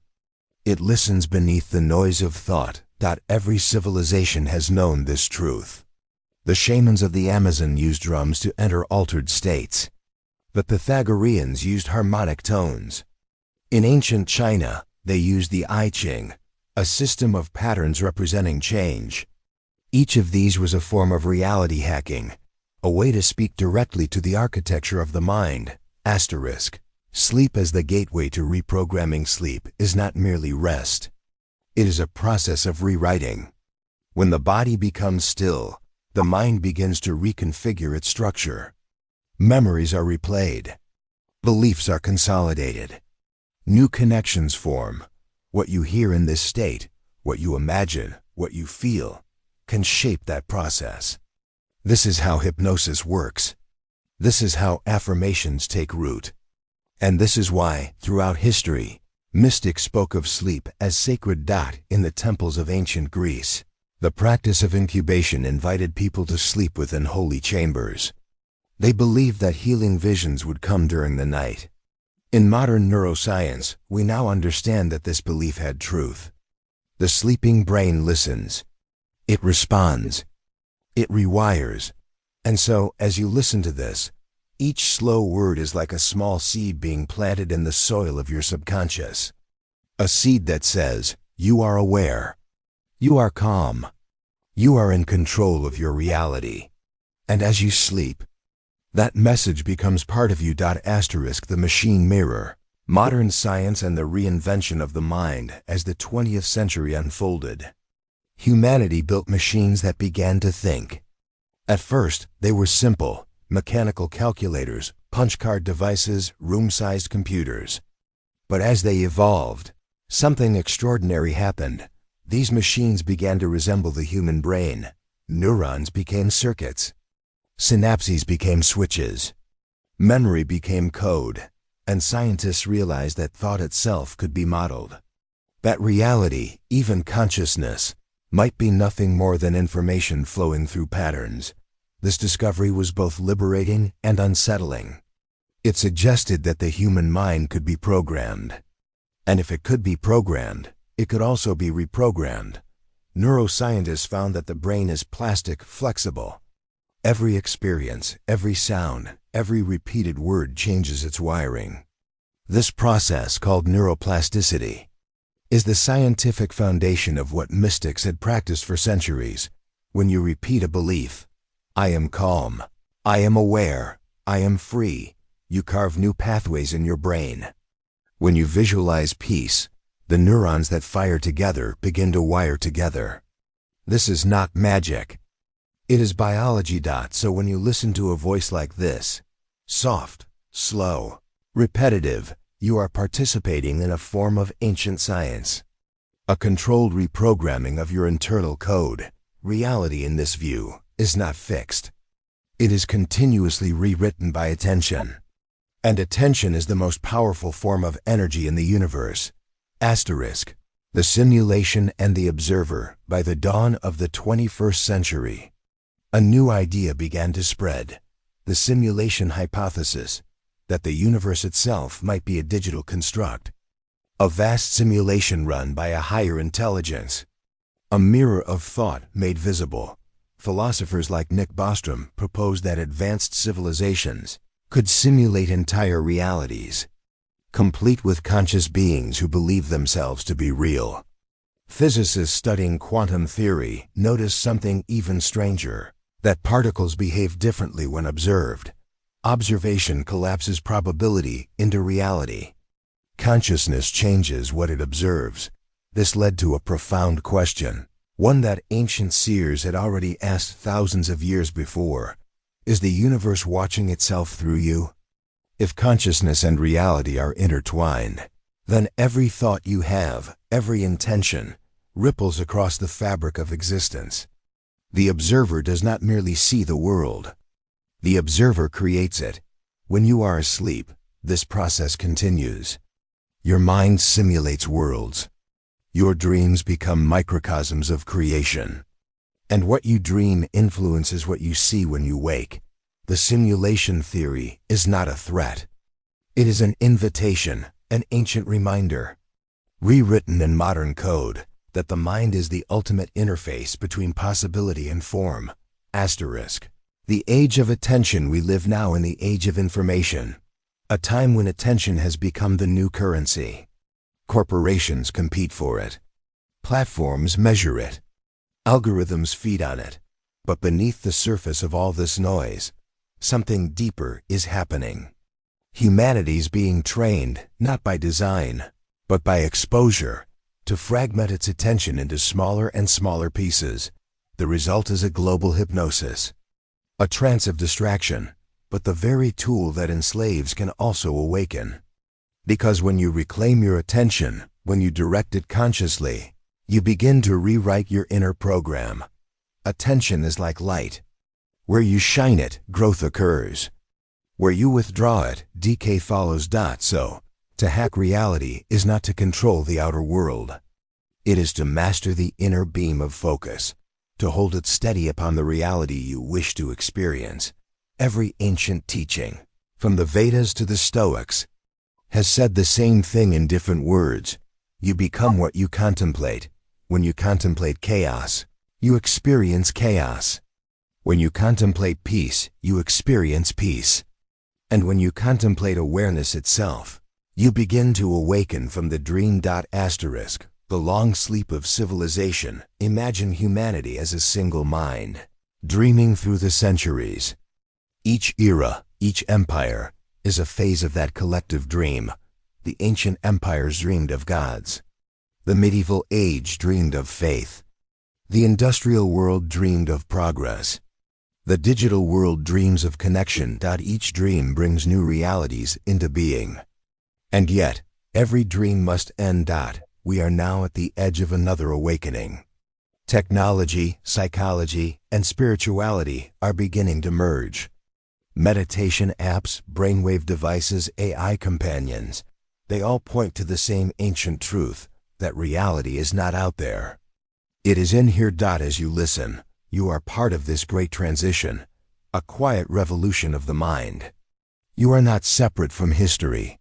It listens beneath the noise of thought. Every civilization has known this truth. The shamans of the Amazon used drums to enter altered states. The Pythagoreans used harmonic tones. In ancient China, they used the I Ching, a system of patterns representing change. Each of these was a form of reality hacking, a way to speak directly to the architecture of the mind. Sleep as the gateway to reprogramming. Sleep is not merely rest. It is a process of rewriting. When the body becomes still, the mind begins to reconfigure its structure. Memories are replayed. Beliefs are consolidated. New connections form. What you hear in this state, what you imagine, what you feel, can shape that process. This is how hypnosis works. This is how affirmations take root. And this is why, throughout history, mystics spoke of sleep as sacred. In the temples of ancient Greece, the practice of incubation invited people to sleep within holy chambers. They believed that healing visions would come during the night. In modern neuroscience, we now understand that this belief had truth. The sleeping brain listens. It responds. It rewires. And so, as you listen to this, each slow word is like a small seed being planted in the soil of your subconscious. A seed that says, you are aware. You are calm. You are in control of your reality. And as you sleep, that message becomes part of you. The machine mirror, modern science and the reinvention of the mind. As the 20th century unfolded, humanity built machines that began to think. At first, they were simple, mechanical calculators, punch card devices, room-sized computers. But as they evolved, something extraordinary happened. These machines began to resemble the human brain. Neurons became circuits. Synapses became switches. Memory became code. And scientists realized that thought itself could be modeled. That reality, even consciousness, might be nothing more than information flowing through patterns. This discovery was both liberating and unsettling. It suggested that the human mind could be programmed. And if it could be programmed, it could also be reprogrammed. Neuroscientists found that the brain is plastic, flexible. Every experience, every sound, every repeated word changes its wiring. This process, called neuroplasticity, is the scientific foundation of what mystics had practiced for centuries. When you repeat a belief, I am calm, I am aware, I am free, you carve new pathways in your brain. When you visualize peace, the neurons that fire together begin to wire together. This is not magic. It is biology. So when you listen to a voice like this, soft, slow, repetitive, you are participating in a form of ancient science. a controlled reprogramming of your internal code. Reality in this view is not fixed. It is continuously rewritten by attention. And attention is the most powerful form of energy in the universe. Asterisk. The simulation and the observer. By the dawn of the 21st century, a new idea began to spread. The simulation hypothesis, that the universe itself might be a digital construct. A vast simulation run by a higher intelligence. A mirror of thought made visible. Philosophers like Nick Bostrom proposed that advanced civilizations could simulate entire realities, complete with conscious beings who believe themselves to be real. Physicists studying quantum theory noticed something even stranger, that particles behave differently when observed. Observation collapses probability into reality. Consciousness changes what it observes. This led to a profound question, one that ancient seers had already asked thousands of years before. Is the universe watching itself through you? If consciousness and reality are intertwined, then every thought you have, every intention, ripples across the fabric of existence. The observer does not merely see the world. The observer creates it. When you are asleep, this process continues. Your mind simulates worlds. Your dreams become microcosms of creation. And what you dream influences what you see when you wake. The simulation theory is not a threat. It is an invitation, an ancient reminder, rewritten in modern code, that the mind is the ultimate interface between possibility and form. Asterisk. The age of attention. We live now in the age of information, a time when attention has become the new currency. Corporations compete for it. Platforms measure it. Algorithms feed on it. But beneath the surface of all this noise, something deeper is happening. Humanity's being trained, not by design, but by exposure, to fragment its attention into smaller and smaller pieces. The result is a global hypnosis, a trance of distraction, but the very tool that enslaves can also awaken. Because when you reclaim your attention, when you direct it consciously, you begin to rewrite your inner program. Attention is like light. Where you shine it, growth occurs. Where you withdraw it, decay follows. So, to hack reality is not to control the outer world. It is to master the inner beam of focus, to hold it steady upon the reality you wish to experience. Every ancient teaching, from the Vedas to the Stoics, has said the same thing in different words. You become what you contemplate. When you contemplate chaos, you experience chaos. When you contemplate peace, you experience peace. And when you contemplate awareness itself, you begin to awaken from the dream. Asterisk. The long sleep of civilization. Imagine humanity as a single mind, dreaming through the centuries. Each era, each empire, is a phase of that collective dream. The ancient empires dreamed of gods. The medieval age dreamed of faith. The industrial world dreamed of progress. The digital world dreams of connection. Each dream brings new realities into being. And yet, every dream must end. We are now at the edge of another awakening. Technology, psychology, and spirituality are beginning to merge. Meditation apps, brainwave devices, AI companions, they all point to the same ancient truth, that reality is not out there. It is in here. As you listen, you are part of this great transition, a quiet revolution of the mind. You are not separate from history.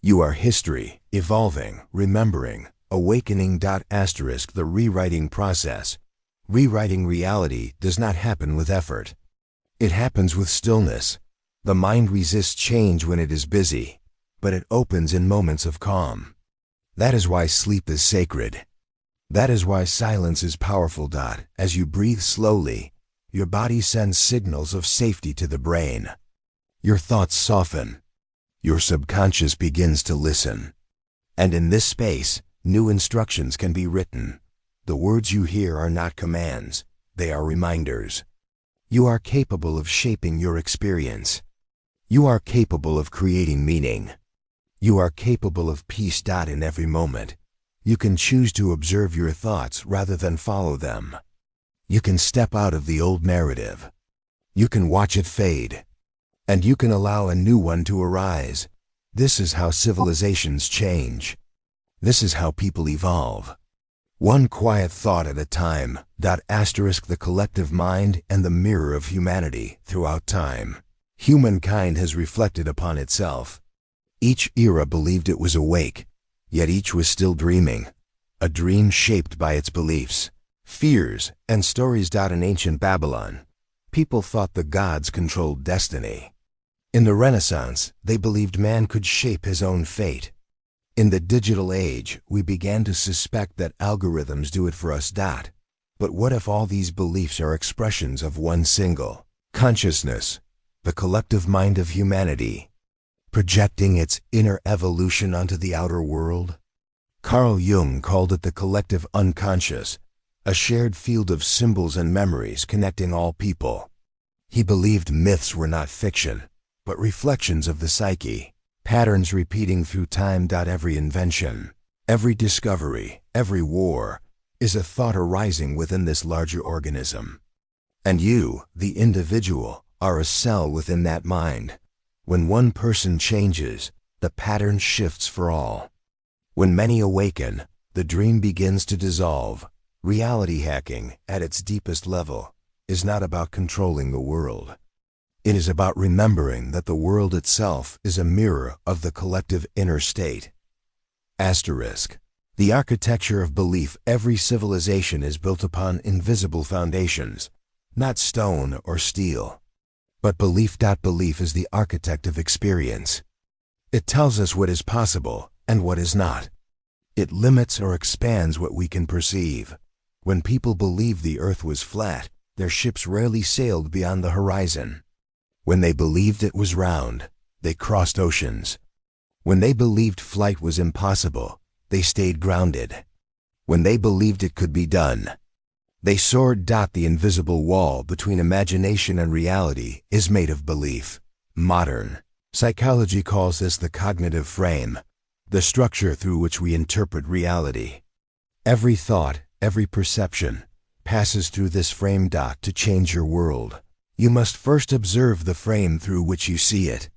You are history, evolving, remembering, awakening. Asterisk. The rewriting process. Rewriting reality does not happen with effort. It happens with stillness. The mind resists change when it is busy, but it opens in moments of calm. That is why sleep is sacred. That is why silence is powerful. As you breathe slowly, your body sends signals of safety to the brain. Your thoughts soften. Your subconscious begins to listen. And in this space, new instructions can be written. The words you hear are not commands, they are reminders. You are capable of shaping your experience. You are capable of creating meaning. You are capable of peace. In every moment, You can choose to observe your thoughts rather than follow them. You can step out of the old narrative. You can watch it fade. And you can allow a new one to arise. This is how civilizations change. This is how people evolve. One quiet thought at a time. The collective mind and the mirror of humanity throughout time. Humankind has reflected upon itself. Each era believed it was awake, yet each was still dreaming. A dream shaped by its beliefs, fears, and stories. In ancient Babylon, people thought the gods controlled destiny. In the Renaissance, they believed man could shape his own fate. In the digital age, we began to suspect that algorithms do it for us. But what if all these beliefs are expressions of one single consciousness, the collective mind of humanity, projecting its inner evolution onto the outer world? Carl Jung called it the collective unconscious, a shared field of symbols and memories connecting all people. He believed myths were not fiction, but reflections of the psyche, patterns repeating through time. Every invention, every discovery, every war, is a thought arising within this larger organism. And you, the individual, are a cell within that mind. When one person changes, the pattern shifts for all. When many awaken, the dream begins to dissolve. Reality hacking, at its deepest level, is not about controlling the world. It is about remembering that the world itself is a mirror of the collective inner state. The architecture of belief. Every civilization is built upon invisible foundations, not stone or steel. But belief. Belief is the architect of experience. It tells us what is possible and what is not. It limits or expands what we can perceive. When people believed the earth was flat, their ships rarely sailed beyond the horizon. When they believed it was round, they crossed oceans. When they believed flight was impossible, they stayed grounded. When they believed it could be done, they soared. The invisible wall between imagination and reality is made of belief. Modern psychology calls this the cognitive frame, the structure through which we interpret reality. Every thought, every perception, passes through this frame. To change your world, you must first observe the frame through which you see it.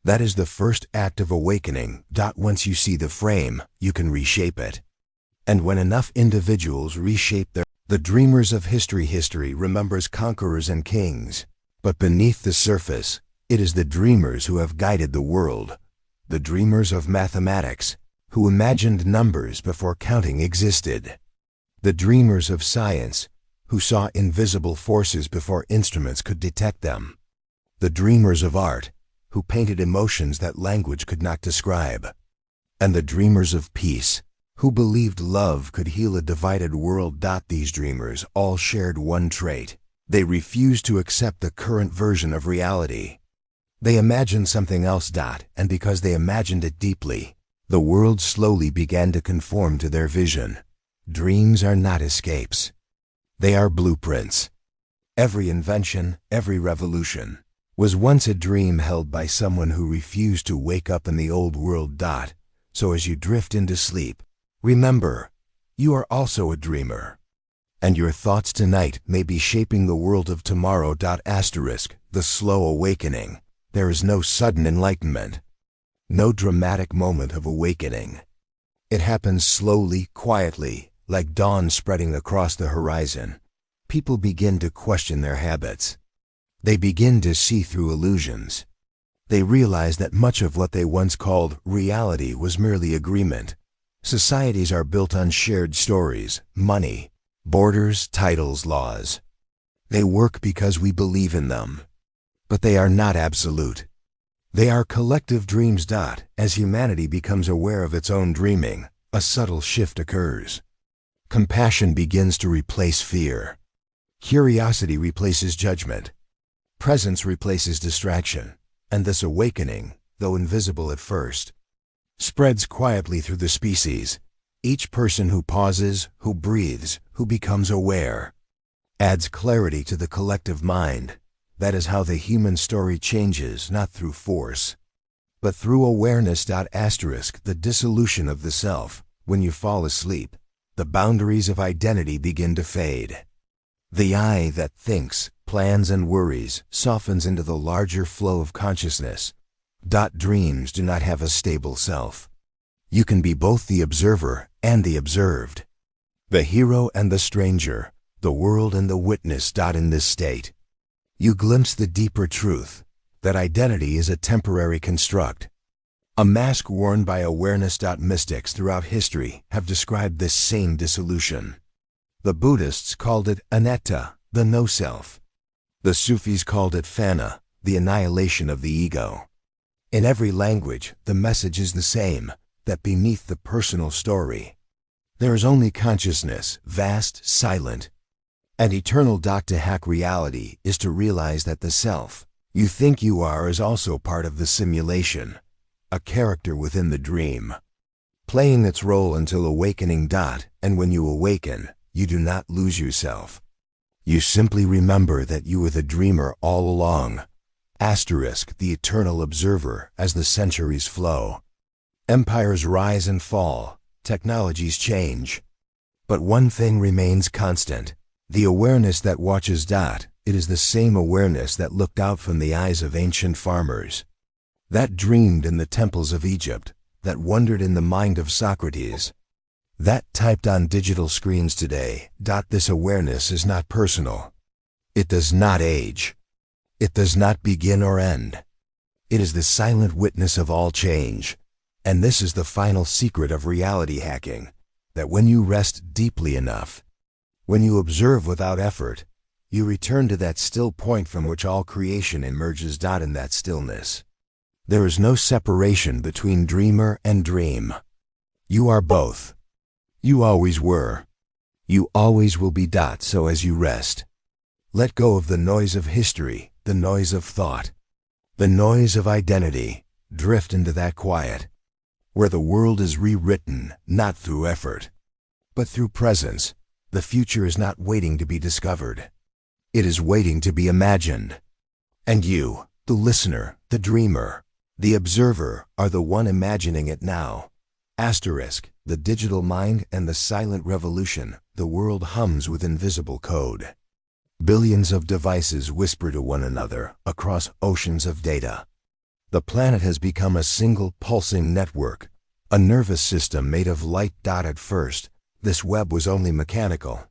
That is the first act of awakening. Once you see the frame, you can reshape it. And when enough individuals reshape the dreamers of history remembers conquerors and kings. But beneath the surface, it is the dreamers who have guided the world. The dreamers of mathematics, who imagined numbers before counting existed. The dreamers of science, who saw invisible forces before instruments could detect them. The dreamers of art, who painted emotions that language could not describe. And the dreamers of peace, who believed love could heal a divided world. These dreamers all shared one trait. They refused to accept the current version of reality. They imagined something else. And because they imagined it deeply, the world slowly began to conform to their vision. Dreams are not escapes. They are blueprints. Every invention, every revolution, was once a dream held by someone who refused to wake up in the old world. So as you drift into sleep, remember, you are also a dreamer. And your thoughts tonight may be shaping the world of tomorrow. The slow awakening. There is no sudden enlightenment, no dramatic moment of awakening. It happens slowly, quietly, like dawn spreading across the horizon. People begin to question their habits. They begin to see through illusions. They realize that much of what they once called reality was merely agreement. Societies are built on shared stories, money, borders, titles, laws. They work because we believe in them. But they are not absolute. They are collective dreams. As humanity becomes aware of its own dreaming, a subtle shift occurs. Compassion begins to replace fear. Curiosity replaces judgment. Presence replaces distraction. And this awakening, though invisible at first, spreads quietly through the species. Each person who pauses, who breathes, who becomes aware, adds clarity to the collective mind. That is how the human story changes, not through force, but through awareness. The dissolution of the self, When you fall asleep, the boundaries of identity begin to fade. The I that thinks, plans, and worries softens into the larger flow of consciousness. Dreams do not have a stable self. You can be both the observer and the observed, the hero and the stranger, the world and the witness. In this state, you glimpse the deeper truth that identity is a temporary construct, a mask worn by awareness. Mystics throughout history have described this same dissolution. The Buddhists called it anatta, the no-self. The Sufis called it fana, the annihilation of the ego. In every language, the message is the same, that beneath the personal story, there is only consciousness, vast, silent, and eternal. To hack reality is to realize that the self you think you are is also part of the simulation, a character within the dream, playing its role until awakening. And when you awaken, you do not lose yourself. You simply remember that you were the dreamer all along. The eternal observer. As the centuries flow, empires rise and fall, technologies change, but one thing remains constant: the awareness that watches. It is the same awareness that looked out from the eyes of ancient farmers, that dreamed in the temples of Egypt, that wondered in the mind of Socrates, that typed on digital screens today. This awareness is not personal. It does not age. It does not begin or end. It is the silent witness of all change. And this is the final secret of reality hacking, that when you rest deeply enough, when you observe without effort, you return to that still point from which all creation emerges. In that stillness, there is no separation between dreamer and dream. You are both. You always were. You always will be. So as you rest, let go of the noise of history, the noise of thought, the noise of identity. Drift into that quiet, where the world is rewritten, not through effort, but through presence. The future is not waiting to be discovered. It is waiting to be imagined. And you, the listener, the dreamer, the observer, are the one imagining it now. The digital mind and the silent revolution. The world hums with invisible code. Billions of devices whisper to one another across oceans of data. The planet has become a single pulsing network, a nervous system made of light. At first, this web was only mechanical,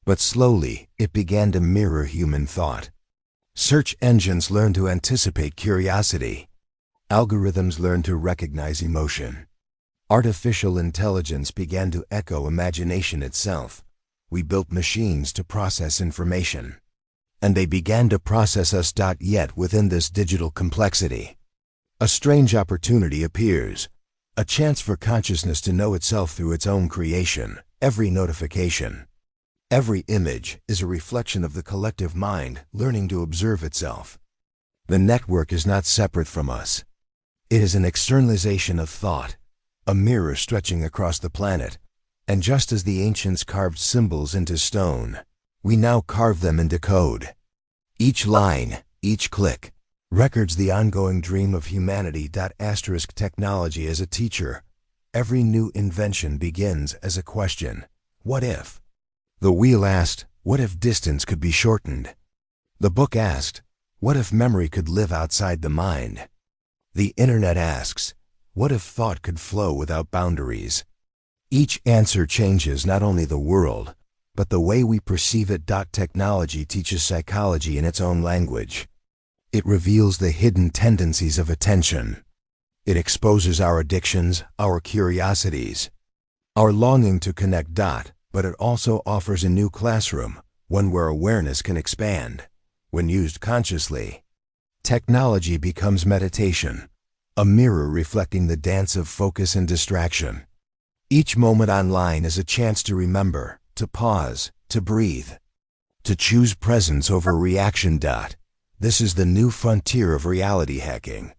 but slowly it began to mirror human thought. Search engines learned to anticipate curiosity. Algorithms learned to recognize emotion. Artificial intelligence began to echo imagination itself. We built machines to process information, and they began to process us. Yet within this digital complexity, a strange opportunity appears, a chance for consciousness to know itself through its own creation. Every notification, every image is a reflection of the collective mind learning to observe itself. The network is not separate from us. It is an externalization of thought, a mirror stretching across the planet. And just as the ancients carved symbols into stone, we now carve them into code. Each line, each click, records the ongoing dream of humanity. Technology as a teacher. Every new invention begins as a question. What if? The wheel asked, what if distance could be shortened? The book asked, what if memory could live outside the mind? The internet asks, what if thought could flow without boundaries? Each answer changes not only the world, but the way we perceive it. Technology teaches psychology in its own language. It reveals the hidden tendencies of attention. It exposes our addictions, our curiosities, our longing to connect. But it also offers a new classroom, one where awareness can expand. When used consciously, technology becomes meditation, a mirror reflecting the dance of focus and distraction. Each moment online is a chance to remember, to pause, to breathe, to choose presence over reaction. This is the new frontier of reality hacking,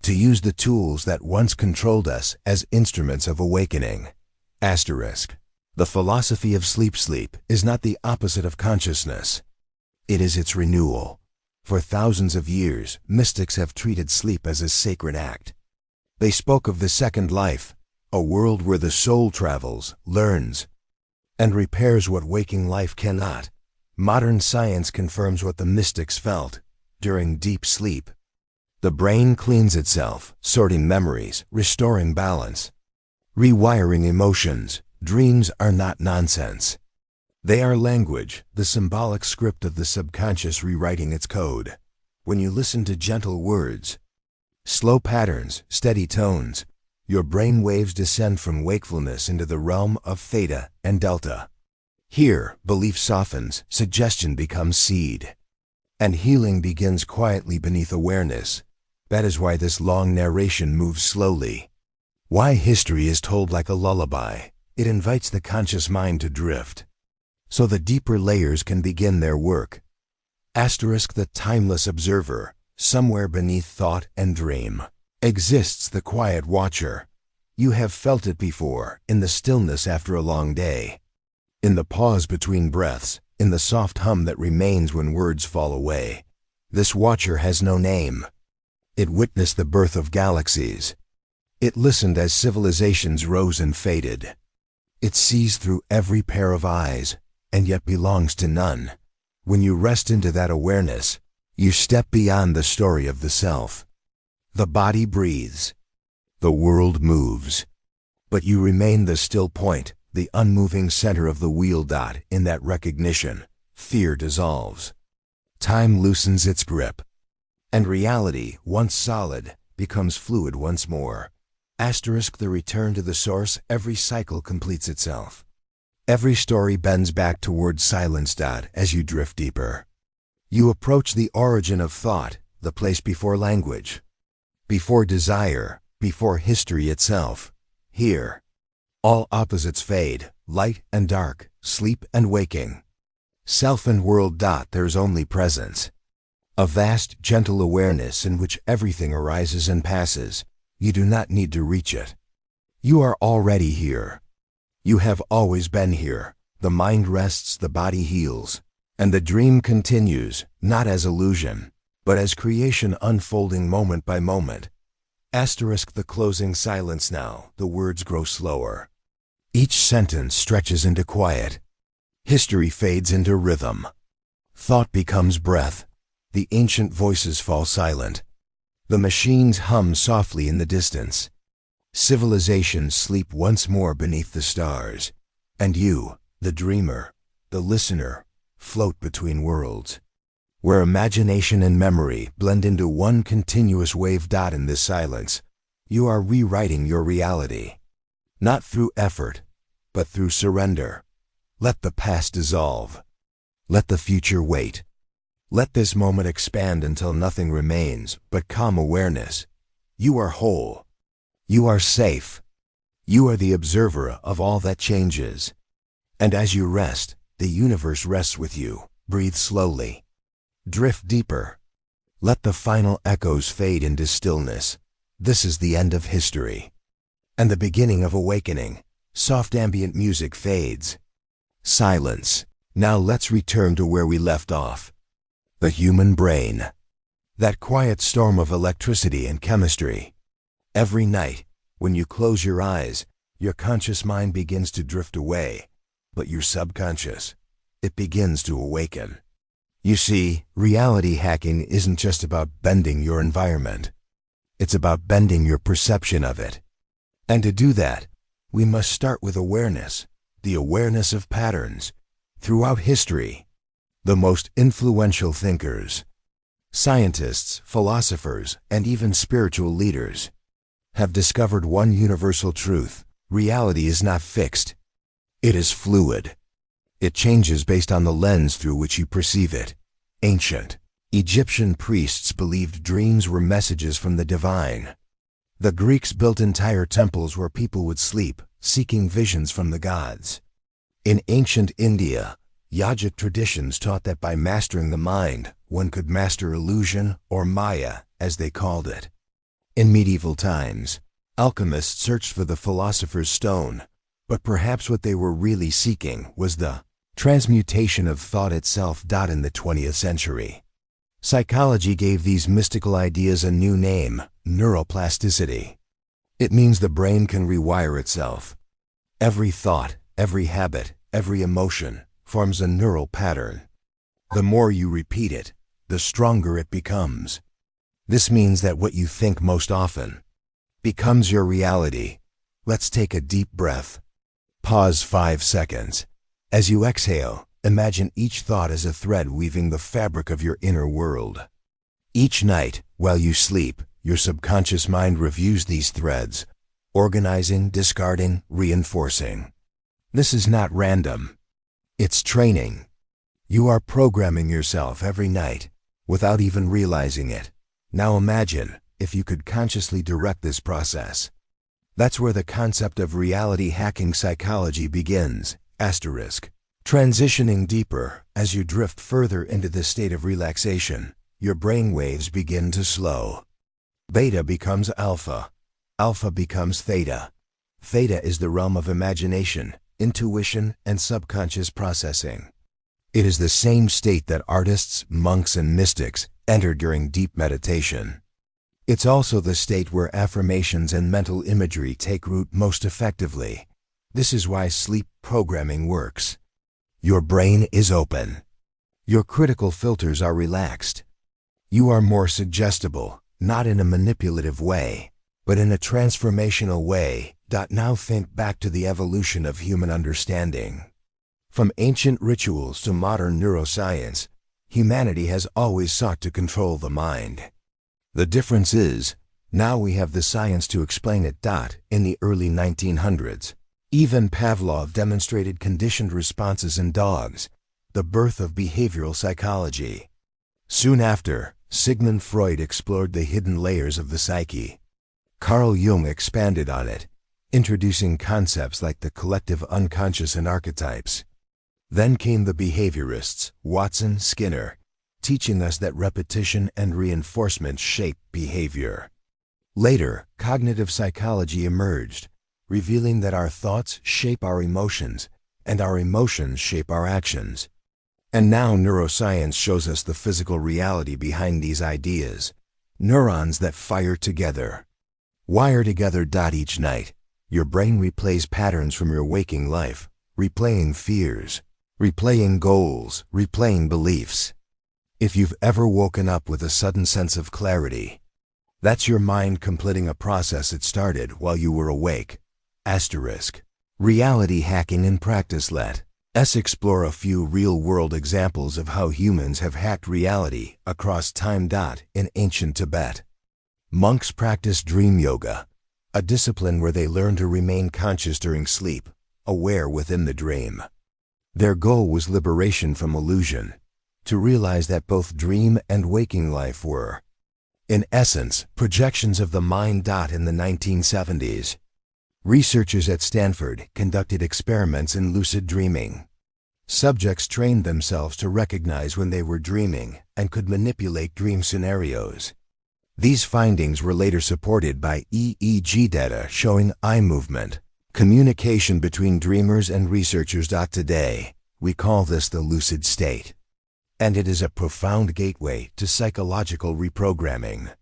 to use the tools that once controlled us as instruments of awakening. The philosophy of sleep is not the opposite of consciousness. It is its renewal. For thousands of years, mystics have treated sleep as a sacred act. They spoke of the second life, a world where the soul travels, learns, and repairs what waking life cannot. Modern science confirms what the mystics felt during deep sleep. The brain cleans itself, sorting memories, restoring balance, rewiring emotions. Dreams are not nonsense. They are language, the symbolic script of the subconscious rewriting its code. When you listen to gentle words, slow patterns, steady tones, your brain waves descend from wakefulness into the realm of theta and delta. Here, belief softens, suggestion becomes seed, and healing begins quietly beneath awareness. That is why this long narration moves slowly. Why history is told like a lullaby. It invites the conscious mind to drift, so the deeper layers can begin their work. The timeless observer, somewhere beneath thought and dream, exists the quiet watcher. You have felt it before, in the stillness after a long day, in the pause between breaths, in the soft hum that remains when words fall away. This watcher has no name. It witnessed the birth of galaxies. It listened as civilizations rose and faded. It sees through every pair of eyes, and yet belongs to none. When you rest into that awareness, you step beyond the story of the self. The body breathes. The world moves. But you remain the still point, the unmoving center of the wheel. In that recognition, fear dissolves. Time loosens its grip. And reality, once solid, becomes fluid once more. The return to the source. Every cycle completes itself. Every story bends back towards silence. As you drift deeper, you approach the origin of thought, the place before language, before desire, before history itself. Here, all opposites fade, light and dark, sleep and waking, self and world. There's only presence. A vast, gentle awareness in which everything arises and passes. You do not need to reach it. You are already here. You have always been here. The mind rests, the body heals, and the dream continues, not as illusion, but as creation unfolding moment by moment. The closing silence now. The words grow slower. Each sentence stretches into quiet. History fades into rhythm. Thought becomes breath. The ancient voices fall silent. The machines hum softly in the distance. Civilizations sleep once more beneath the stars. And you, the dreamer, the listener, float between worlds, where imagination and memory blend into one continuous wave. In this silence, you are rewriting your reality. Not through effort, but through surrender. Let the past dissolve. Let the future wait. Let this moment expand until nothing remains but calm awareness. You are whole. You are safe. You are the observer of all that changes. And as you rest, the universe rests with you. Breathe slowly. Drift deeper. Let the final echoes fade into stillness. This is the end of history, and the beginning of awakening. Soft ambient music fades. Silence. Now let's return to where we left off. The human brain. That quiet storm of electricity and chemistry. Every night, when you close your eyes, your conscious mind begins to drift away, but your subconscious, it begins to awaken. You see, reality hacking isn't just about bending your environment. It's about bending your perception of it. And to do that, we must start with awareness, the awareness of patterns. Throughout history, the most influential thinkers, scientists, philosophers, and even spiritual leaders have discovered one universal truth. Reality is not fixed. It is fluid. It changes based on the lens through which you perceive it. Ancient Egyptian priests believed dreams were messages from the divine. The Greeks built entire temples where people would sleep, seeking visions from the gods. In ancient India, yogic traditions taught that by mastering the mind, one could master illusion, or Maya, as they called it. In medieval times, alchemists searched for the philosopher's stone, but perhaps what they were really seeking was the transmutation of thought itself. In the 20th century, psychology gave these mystical ideas a new name: neuroplasticity. It means the brain can rewire itself. Every thought, every habit, every emotion forms a neural pattern. The more you repeat it, the stronger it becomes. This means that what you think most often becomes your reality. Let's take a deep breath. Pause 5 seconds. As you exhale, imagine each thought as a thread weaving the fabric of your inner world. Each night, while you sleep, your subconscious mind reviews these threads, organizing, discarding, reinforcing. This is not random. It's training. You are programming yourself every night, without even realizing it. Now imagine if you could consciously direct this process. That's where the concept of reality hacking psychology begins. Transitioning deeper, as you drift further into this state of relaxation, your brain waves begin to slow. Beta becomes alpha. Alpha becomes theta. Theta is the realm of imagination, intuition, and subconscious processing. It is the same state that artists, monks, and mystics enter during deep meditation. It's also the state where affirmations and mental imagery take root most effectively. This is why sleep programming works. Your brain is open. Your critical filters are relaxed. You are more suggestible, not in a manipulative way, but in a transformational way. Now think back to the evolution of human understanding. From ancient rituals to modern neuroscience, humanity has always sought to control the mind. The difference is, now we have the science to explain it. In the early 1900s, even Pavlov demonstrated conditioned responses in dogs, the birth of behavioral psychology. Soon after, Sigmund Freud explored the hidden layers of the psyche. Carl Jung expanded on it, introducing concepts like the collective unconscious and archetypes. Then came the behaviorists, Watson, Skinner, teaching us that repetition and reinforcement shape behavior. Later, cognitive psychology emerged, revealing that our thoughts shape our emotions, and our emotions shape our actions. And now neuroscience shows us the physical reality behind these ideas. Neurons that fire together. Wire together. Each night, your brain replays patterns from your waking life, replaying fears, replaying goals, replaying beliefs. If you've ever woken up with a sudden sense of clarity, that's your mind completing a process it started while you were awake. Reality hacking in practice. Let's explore a few real-world examples of how humans have hacked reality across time. In ancient Tibet, monks practiced dream yoga, a discipline where they learn to remain conscious during sleep, aware within the dream. Their goal was liberation from illusion, to realize that both dream and waking life were, in essence, projections of the mind. In the 1970s, researchers at Stanford conducted experiments in lucid dreaming. Subjects trained themselves to recognize when they were dreaming and could manipulate dream scenarios. These findings were later supported by EEG data showing eye movement, communication between dreamers and researchers. Today, we call this the lucid state. And it is a profound gateway to psychological reprogramming.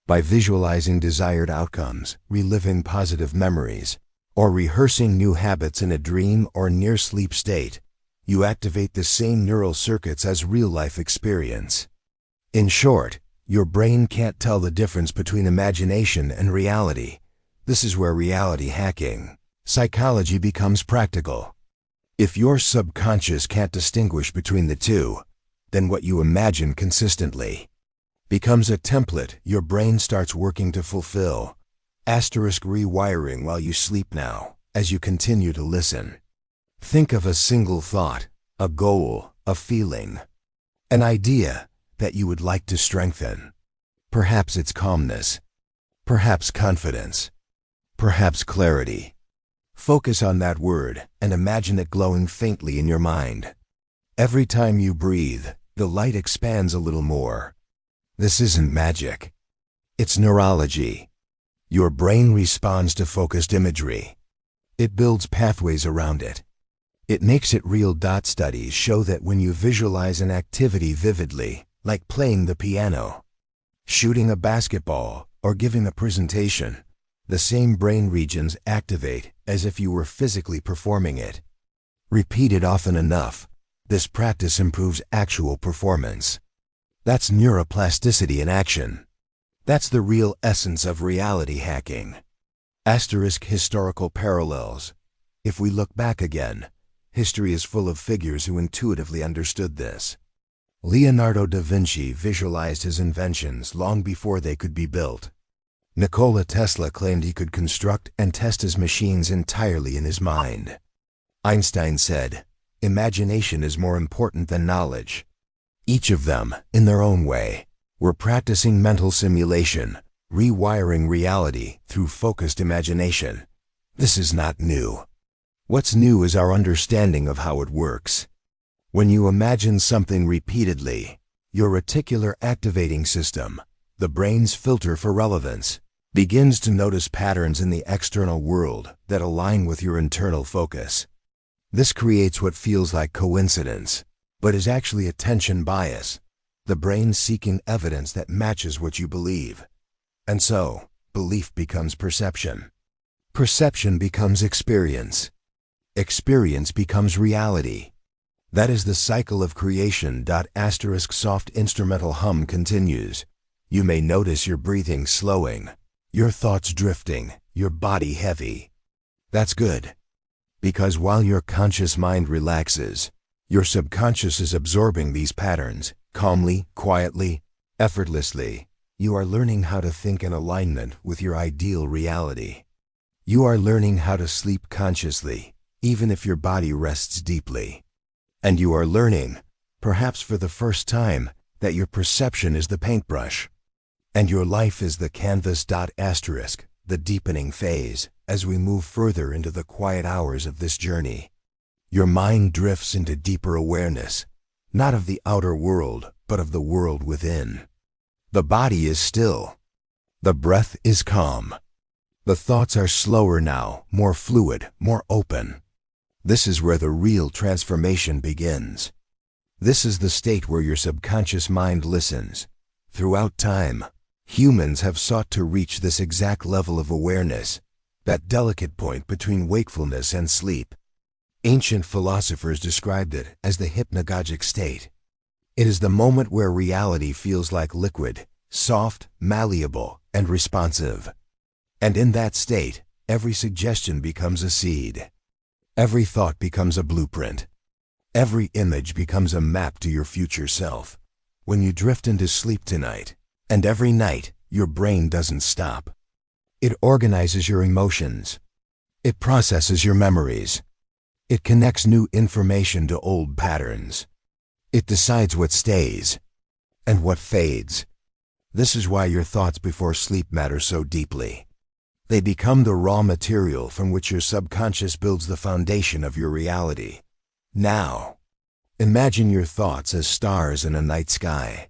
By visualizing desired outcomes, reliving positive memories, or rehearsing new habits in a dream or near-sleep state, you activate the same neural circuits as real-life experience. In short, your brain can't tell the difference between imagination and reality. This is where reality hacking psychology becomes practical. If your subconscious can't distinguish between the two, then what you imagine consistently becomes a template your brain starts working to fulfill. Rewiring while you sleep. Now, as you continue to listen, think of a single thought, a goal, a feeling, an idea that you would like to strengthen. Perhaps it's calmness, perhaps confidence, perhaps clarity. Focus on that word and imagine it glowing faintly in your mind. Every time you breathe, the light expands a little more. This isn't magic. It's neurology. Your brain responds to focused imagery. It builds pathways around it. It makes it real. Studies show that when you visualize an activity vividly, like playing the piano, shooting a basketball, or giving a presentation, The same brain regions activate as if you were physically performing it. Repeated often enough, this practice improves actual performance. That's neuroplasticity in action. That's the real essence of reality hacking. Historical parallels. If we look back again, history is full of figures who intuitively understood this. Leonardo da Vinci visualized his inventions long before they could be built. Nikola Tesla claimed he could construct and test his machines entirely in his mind. Einstein said, "Imagination is more important than knowledge." Each of them, in their own way, were practicing mental simulation, rewiring reality through focused imagination. This is not new. What's new is our understanding of how it works. When you imagine something repeatedly, your reticular activating system, the brain's filter for relevance, begins to notice patterns in the external world that align with your internal focus. This creates what feels like coincidence, but is actually attention bias, the brain seeking evidence that matches what you believe. And so, belief becomes perception. Perception becomes experience. Experience becomes reality. That is the cycle of creation. Soft instrumental hum continues. You may notice your breathing slowing, your thoughts drifting, your body heavy. That's good. Because while your conscious mind relaxes, your subconscious is absorbing these patterns, calmly, quietly, effortlessly. You are learning how to think in alignment with your ideal reality. You are learning how to sleep consciously, even if your body rests deeply. And you are learning, perhaps for the first time, that your perception is the paintbrush, and your life is the canvas. The deepening phase, as we move further into the quiet hours of this journey. Your mind drifts into deeper awareness, not of the outer world, but of the world within. The body is still. The breath is calm. The thoughts are slower now, more fluid, more open. This is where the real transformation begins. This is the state where your subconscious mind listens. Throughout time, humans have sought to reach this exact level of awareness, that delicate point between wakefulness and sleep. Ancient philosophers described it as the hypnagogic state. It is the moment where reality feels like liquid, soft, malleable, and responsive. And in that state, every suggestion becomes a seed. Every thought becomes a blueprint. Every image becomes a map to your future self. When you drift into sleep tonight, and every night, your brain doesn't stop. It organizes your emotions. It processes your memories. It connects new information to old patterns. It decides what stays and what fades. This is why your thoughts before sleep matter so deeply. They become the raw material from which your subconscious builds the foundation of your reality. Now, imagine your thoughts as stars in a night sky.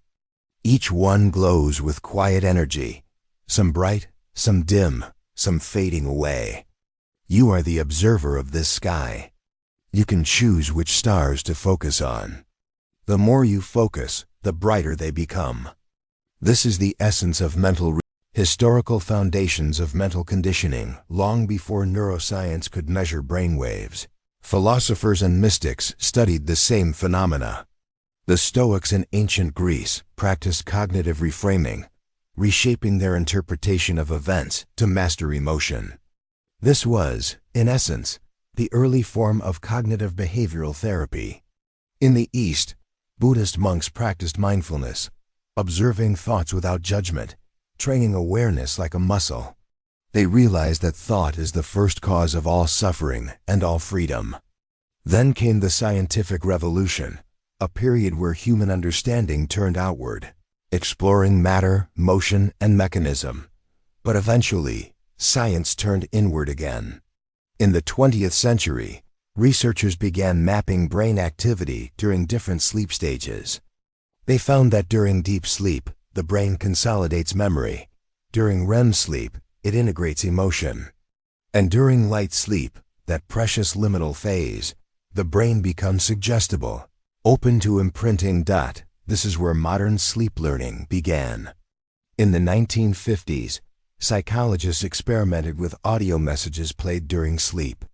Each one glows with quiet energy, some bright, some dim, some fading away. You are the observer of this sky. You can choose which stars to focus on. The more you focus, the brighter they become. This is the essence of historical foundations of mental conditioning. Long before neuroscience could measure brainwaves, philosophers and mystics studied the same phenomena. The Stoics in ancient Greece practiced cognitive reframing, reshaping their interpretation of events to master emotion. This was, in essence, the early form of cognitive behavioral therapy. In the East, Buddhist monks practiced mindfulness, observing thoughts without judgment, training awareness like a muscle. They realized that thought is the first cause of all suffering and all freedom. Then came the scientific revolution, a period where human understanding turned outward, exploring matter, motion, and mechanism. But eventually, science turned inward again. In the 20th century, researchers began mapping brain activity during different sleep stages. They found that during deep sleep, the brain consolidates memory. During REM sleep, it integrates emotion. And during light sleep, that precious liminal phase, the brain becomes suggestible, open to imprinting. This is where modern sleep learning began. In the 1950s, Psychologists experimented with audio messages played during sleep.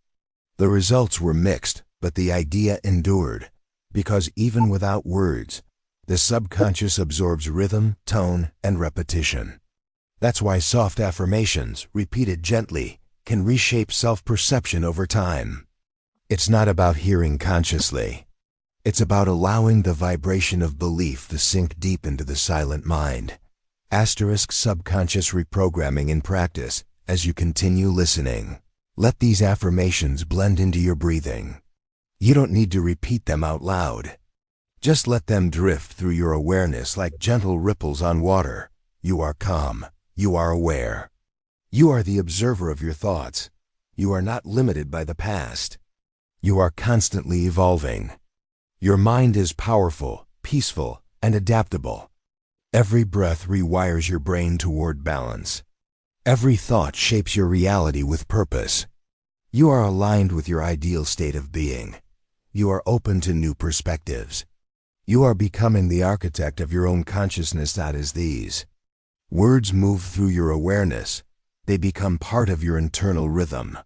The results were mixed, but the idea endured, because even without words, the subconscious absorbs rhythm, tone, and repetition. That's why soft affirmations, repeated gently, can reshape self-perception over time. It's not about hearing consciously. It's about allowing the vibration of belief to sink deep into the silent mind. Subconscious reprogramming in practice as you continue listening. Let these affirmations blend into your breathing. You don't need to repeat them out loud. Just let them drift through your awareness like gentle ripples on water. You are calm. You are aware. You are the observer of your thoughts. You are not limited by the past. You are constantly evolving. Your mind is powerful, peaceful, and adaptable. Every breath rewires your brain toward balance. Every thought shapes your reality with purpose. You are aligned with your ideal state of being. You are open to new perspectives. You are becoming the architect of your own consciousness. That is these. Words move through your awareness. They become part of your internal rhythm.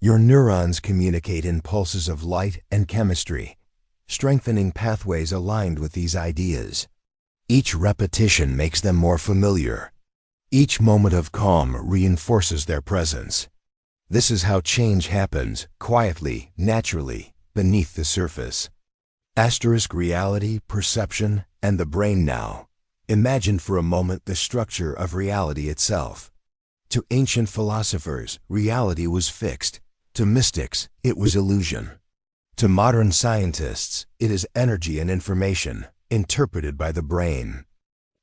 Your neurons communicate in pulses of light and chemistry, strengthening pathways aligned with these ideas. Each repetition makes them more familiar. Each moment of calm reinforces their presence. This is how change happens, quietly, naturally, beneath the surface. Reality, perception, and the brain now. Imagine for a moment the structure of reality itself. To ancient philosophers, reality was fixed. To mystics, it was illusion. To modern scientists, it is energy and information, interpreted by the brain.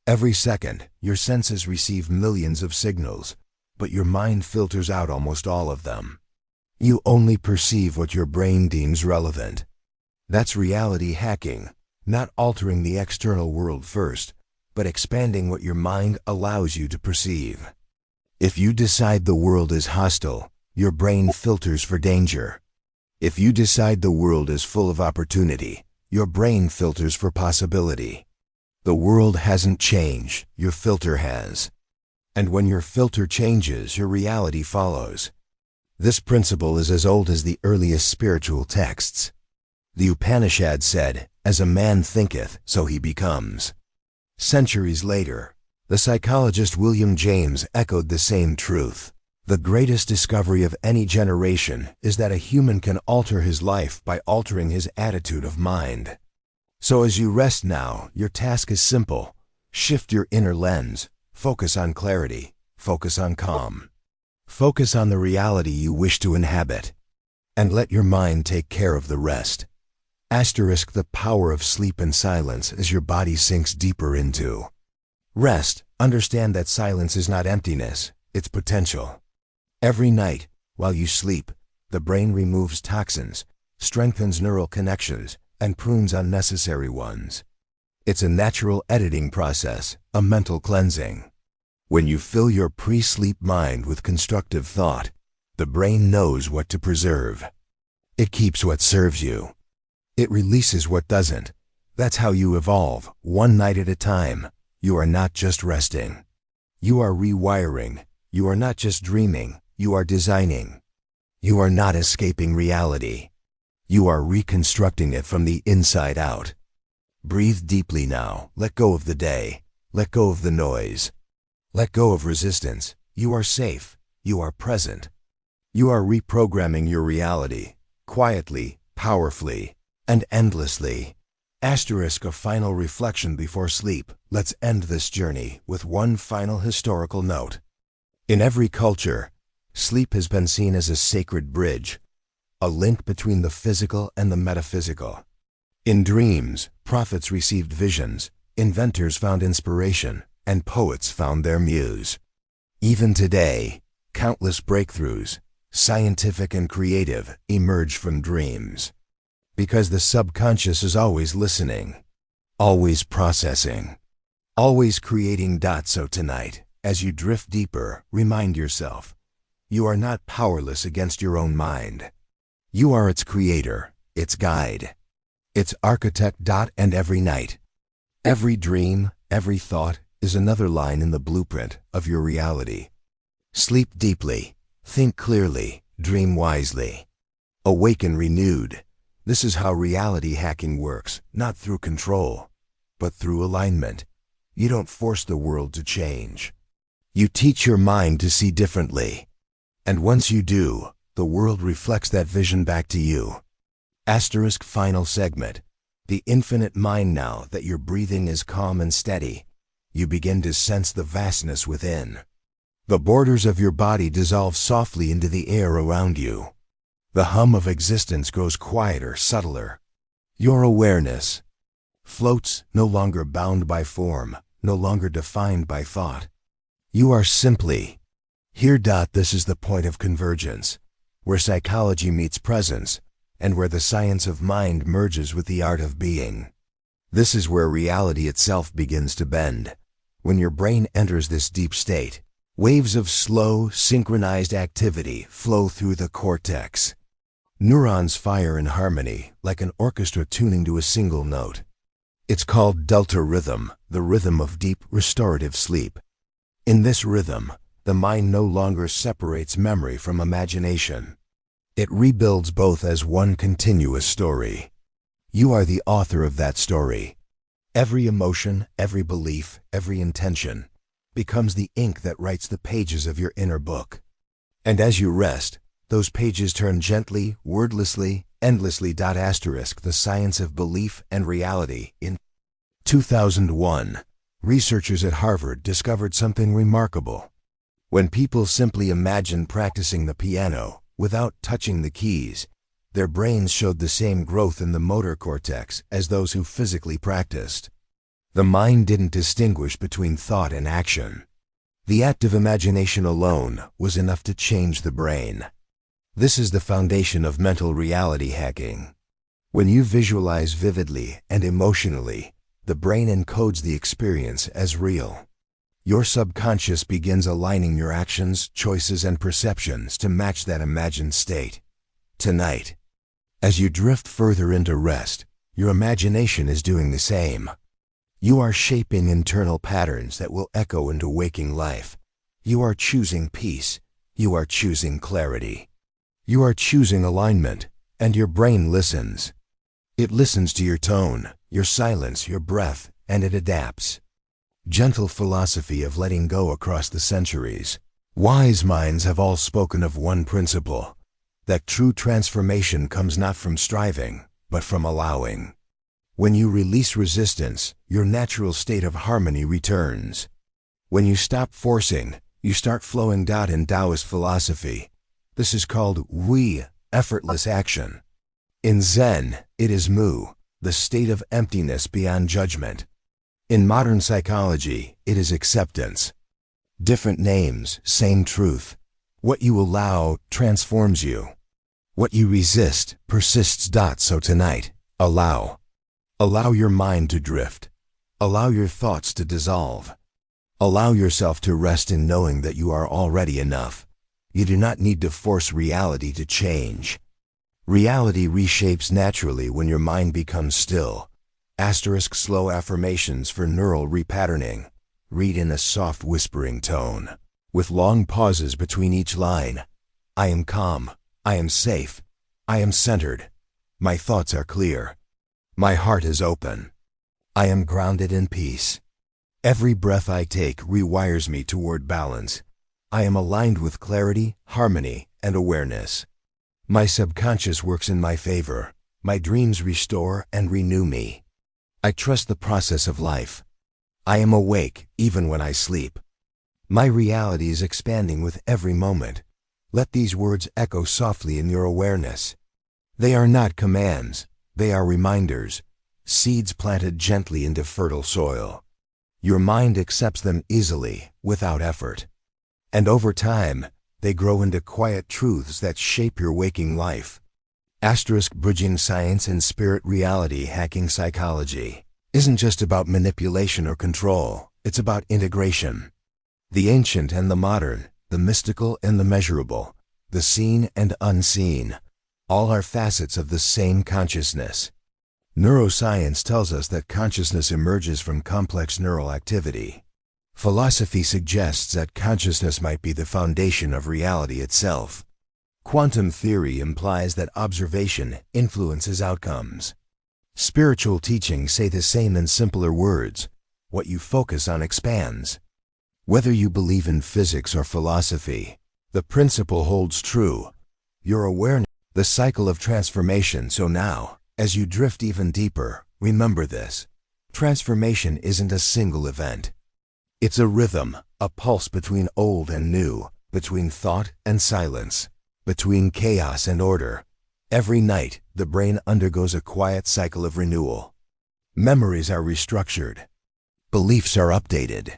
Every second, your senses receive millions of signals, but your mind filters out almost all of them. You only perceive what your brain deems relevant. That's reality hacking, not altering the external world first, but expanding what your mind allows you to perceive. If you decide the world is hostile, your brain filters for danger. If you decide the world is full of opportunity, your brain filters for possibility. The world hasn't changed, your filter has. And when your filter changes, your reality follows. This principle is as old as the earliest spiritual texts. The Upanishad said, "As a man thinketh, so he becomes." Centuries later, the psychologist William James echoed the same truth. The greatest discovery of any generation is that a human can alter his life by altering his attitude of mind. So as you rest now, your task is simple. Shift your inner lens. Focus on clarity. Focus on calm. Focus on the reality you wish to inhabit. And let your mind take care of the rest. The power of sleep and silence as your body sinks deeper into rest. Understand that silence is not emptiness, it's potential. Every night, while you sleep, the brain removes toxins, strengthens neural connections, and prunes unnecessary ones. It's a natural editing process, a mental cleansing. When you fill your pre-sleep mind with constructive thought, the brain knows what to preserve. It keeps what serves you. It releases what doesn't. That's how you evolve, one night at a time. You are not just resting. You are rewiring. You are not just dreaming. You are designing. You are not escaping reality. You are reconstructing it from the inside out. Breathe deeply now. Let go of the day. Let go of the noise. Let go of resistance. You are safe. You are present. You are reprogramming your reality, quietly, powerfully, and endlessly. A final reflection before sleep. Let's end this journey with one final historical note. In every culture, sleep has been seen as a sacred bridge, a link between the physical and the metaphysical. In dreams, prophets received visions, inventors found inspiration, and poets found their muse. Even today, countless breakthroughs, scientific and creative, emerge from dreams. Because the subconscious is always listening, always processing, always creating. So tonight, as you drift deeper, remind yourself, you are not powerless against your own mind. You are its creator, its guide, its architect. And every night, every dream, every thought is another line in the blueprint of your reality. Sleep deeply, think clearly, dream wisely. Awaken renewed. This is how reality hacking works, not through control, but through alignment. You don't force the world to change. You teach your mind to see differently. And once you do, the world reflects that vision back to you. Asterisk final segment. The infinite mind. Now that your breathing is calm and steady, you begin to sense the vastness within. The borders of your body dissolve softly into the air around you. The hum of existence grows quieter, subtler. Your awareness floats, no longer bound by form, no longer defined by thought. You are simply here. This is the point of convergence, where psychology meets presence, and where the science of mind merges with the art of being. This is where reality itself begins to bend. When your brain enters this deep state, waves of slow, synchronized activity flow through the cortex. Neurons fire in harmony, like an orchestra tuning to a single note. It's called delta rhythm, the rhythm of deep, restorative sleep. In this rhythm, the mind no longer separates memory from imagination. It rebuilds both as one continuous story. You are the author of that story. Every emotion, every belief, every intention becomes the ink that writes the pages of your inner book. And as you rest, those pages turn gently, wordlessly, endlessly. Asterisk the science of belief and reality. In 2001, researchers at Harvard discovered something remarkable. When people simply imagined practicing the piano without touching the keys, their brains showed the same growth in the motor cortex as those who physically practiced. The mind didn't distinguish between thought and action. The act of imagination alone was enough to change the brain. This is the foundation of mental reality hacking. When you visualize vividly and emotionally, the brain encodes the experience as real. Your subconscious begins aligning your actions, choices, and perceptions to match that imagined state. Tonight, as you drift further into rest, your imagination is doing the same. You are shaping internal patterns that will echo into waking life. You are choosing peace. You are choosing clarity. You are choosing alignment, and your brain listens. It listens to your tone, your silence, your breath, and it adapts. Gentle philosophy of letting go across the centuries. Wise minds have all spoken of one principle, that true transformation comes not from striving, but from allowing. When you release resistance, your natural state of harmony returns. When you stop forcing, you start flowing. In Taoist philosophy, this is called Wei, effortless action. In Zen, it is Mu, the state of emptiness beyond judgment. In modern psychology, it is acceptance. Different names, same truth. What you allow transforms you. What you resist persists. So tonight, allow. Allow your mind to drift. Allow your thoughts to dissolve. Allow yourself to rest in knowing that you are already enough. You do not need to force reality to change. Reality reshapes naturally when your mind becomes still. Asterisk slow affirmations for neural repatterning. Read in a soft whispering tone, with long pauses between each line. I am calm. I am safe. I am centered. My thoughts are clear. My heart is open. I am grounded in peace. Every breath I take rewires me toward balance. I am aligned with clarity, harmony, and awareness. My subconscious works in my favor. My dreams restore and renew me. I trust the process of life. I am awake even when I sleep. My reality is expanding with every moment. Let these words echo softly in your awareness. They are not commands. They are reminders, seeds planted gently into fertile soil. Your mind accepts them easily, without effort. And over time, they grow into quiet truths that shape your waking life. Asterisk bridging science and spirit reality hacking psychology isn't just about manipulation or control, it's about integration. The ancient and the modern, the mystical and the measurable, the seen and unseen, all are facets of the same consciousness. Neuroscience tells us that consciousness emerges from complex neural activity. Philosophy suggests that consciousness might be the foundation of reality itself. Quantum theory implies that observation influences outcomes. Spiritual teachings say the same in simpler words: what you focus on expands. Whether you believe in physics or philosophy, the principle holds true. Your awareness, the cycle of transformation. So now, as you drift even deeper, remember this: transformation isn't a single event. It's a rhythm, a pulse between old and new, between thought and silence, between chaos and order. Every night, the brain undergoes a quiet cycle of renewal. Memories are restructured. Beliefs are updated.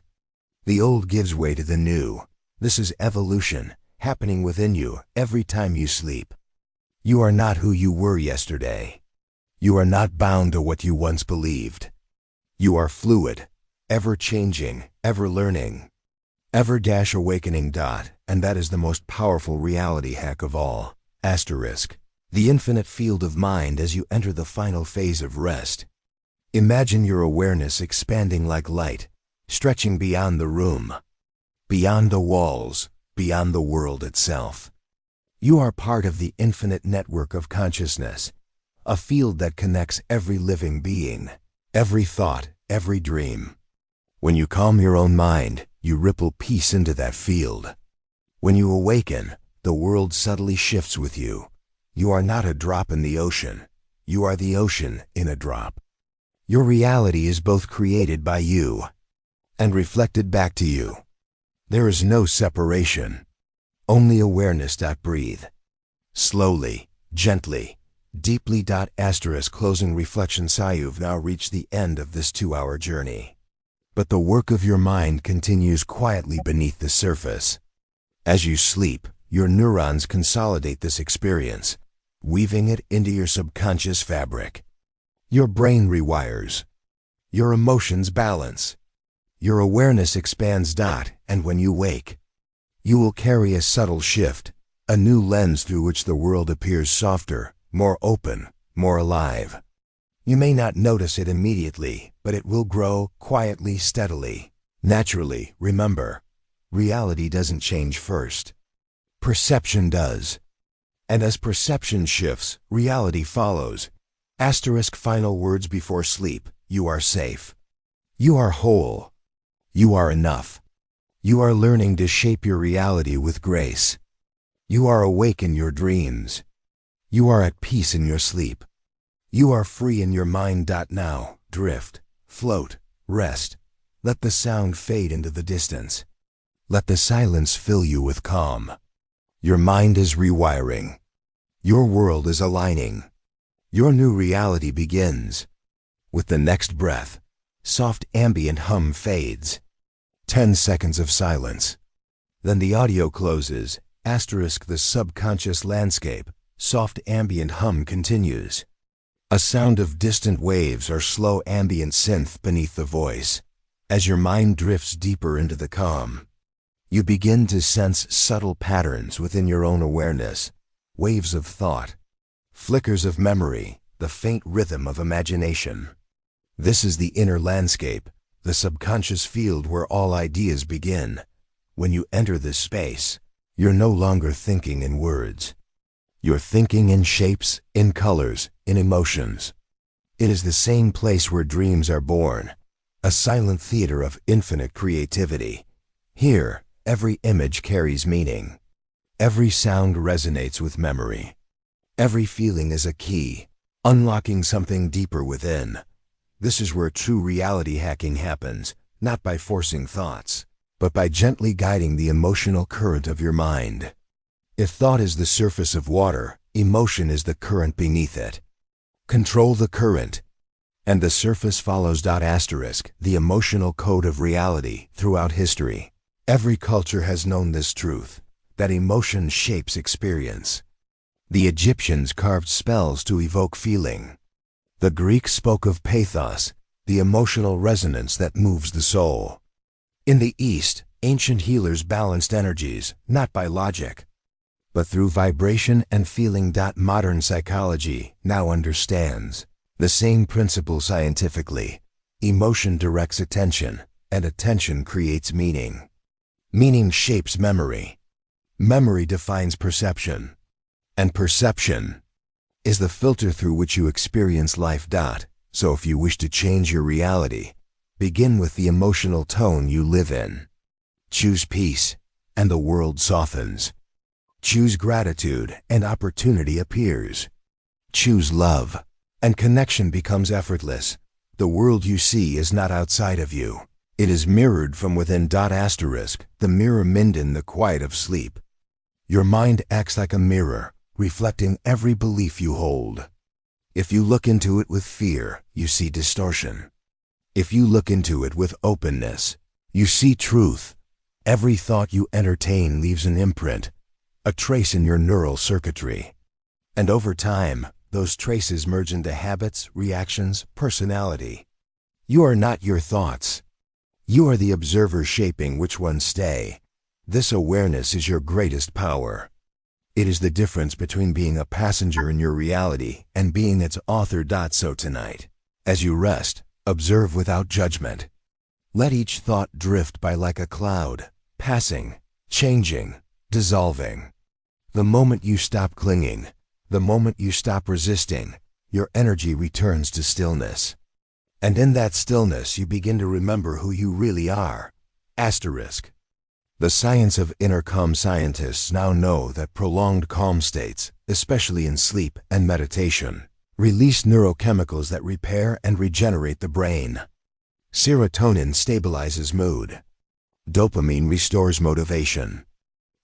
The old gives way to the new. This is evolution, happening within you every time you sleep. You are not who you were yesterday. You are not bound to what you once believed. You are fluid, ever-changing, ever-learning, ever-awakening. And that is the most powerful reality hack of all. The infinite field of mind as you enter the final phase of rest. Imagine your awareness expanding like light, stretching beyond the room, beyond the walls, beyond the world itself. You are part of the infinite network of consciousness, a field that connects every living being, every thought, every dream. When you calm your own mind, you ripple peace into that field. When you awaken, the world subtly shifts with you. You are not a drop in the ocean. You are the ocean in a drop. Your reality is both created by you and reflected back to you. There is no separation, only awareness. Breathe. Slowly, gently, deeply. Closing reflection. You've now reached the end of this 2-hour journey. But the work of your mind continues quietly beneath the surface. As you sleep, your neurons consolidate this experience, weaving it into your subconscious fabric. Your brain rewires. Your emotions balance. Your awareness expands. And when you wake, you will carry a subtle shift, a new lens through which the world appears softer, more open, more alive. You may not notice it immediately, but it will grow quietly, steadily, naturally. Remember, reality doesn't change first. Perception does. And as perception shifts, reality follows. Final words before sleep: you are safe. You are whole. You are enough. You are learning to shape your reality with grace. You are awake in your dreams. You are at peace in your sleep. You are free in your mind. Now, drift, float, rest. Let the sound fade into the distance. Let the silence fill you with calm. Your mind is rewiring. Your world is aligning. Your new reality begins. With the next breath, soft ambient hum fades. 10 seconds of silence. Then the audio closes. The subconscious landscape. Soft ambient hum continues. A sound of distant waves or slow ambient synth beneath the voice. As your mind drifts deeper into the calm, you begin to sense subtle patterns within your own awareness. Waves of thought, flickers of memory, the faint rhythm of imagination. This is the inner landscape, the subconscious field where all ideas begin. When you enter this space, you're no longer thinking in words. You're thinking in shapes, in colors, in emotions. It is the same place where dreams are born, a silent theater of infinite creativity. Here, every image carries meaning. Every sound resonates with memory. Every feeling is a key, unlocking something deeper within. This is where true reality hacking happens, not by forcing thoughts, but by gently guiding the emotional current of your mind. If thought is the surface of water, emotion is the current beneath it. Control the current, and the surface follows. The emotional code of reality. Throughout history, every culture has known this truth, that emotion shapes experience. The Egyptians carved spells to evoke feeling. The Greeks spoke of pathos, the emotional resonance that moves the soul. In the East, ancient healers balanced energies, not by logic, but through vibration and feeling. Modern psychology now understands the same principle scientifically. Emotion directs attention, and attention creates meaning. Meaning shapes memory. Memory defines perception. And perception is the filter through which you experience life. So if you wish to change your reality, begin with the emotional tone you live in. Choose peace, and the world softens. Choose gratitude, and opportunity appears. Choose love, and connection becomes effortless. The world you see is not outside of you. It is mirrored from within. The mirror minden the quiet of sleep. Your mind acts like a mirror, reflecting every belief you hold. If you look into it with fear, you see distortion. If you look into it with openness, you see truth. Every thought you entertain leaves an imprint, a trace in your neural circuitry. And over time, those traces merge into habits, reactions, personality. You are not your thoughts. You are the observer shaping which ones stay. This awareness is your greatest power. It is the difference between being a passenger in your reality and being its author. So tonight, as you rest, observe without judgment. Let each thought drift by like a cloud, passing, changing, dissolving. The moment you stop clinging, the moment you stop resisting, your energy returns to stillness. And in that stillness you begin to remember who you really are. The science of inner calm. Scientists now know that prolonged calm states, especially in sleep and meditation, release neurochemicals that repair and regenerate the brain. Serotonin stabilizes mood. Dopamine restores motivation.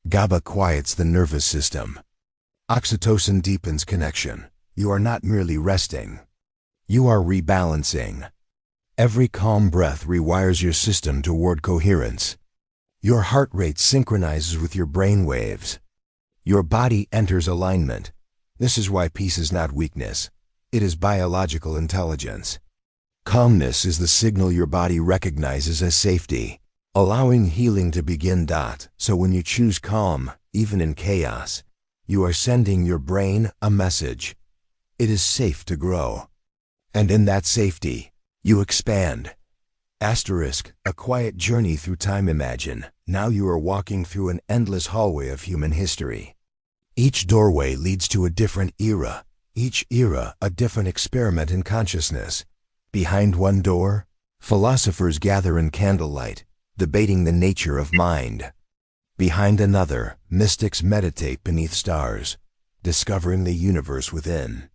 GABA quiets the nervous system. Oxytocin deepens connection. You are not merely resting. You are rebalancing. Every calm breath rewires your system toward coherence. Your heart rate synchronizes with your brain waves. Your body enters alignment. This is why peace is not weakness. It is biological intelligence. Calmness is the signal your body recognizes as safety, allowing healing to begin. So when you choose calm, even in chaos, you are sending your brain a message. It is safe to grow. And in that safety, you expand. A quiet journey through time. Imagine, now you are walking through an endless hallway of human history. Each doorway leads to a different era, each era a different experiment in consciousness. Behind one door, philosophers gather in candlelight, debating the nature of mind. Behind another, mystics meditate beneath stars, discovering the universe within.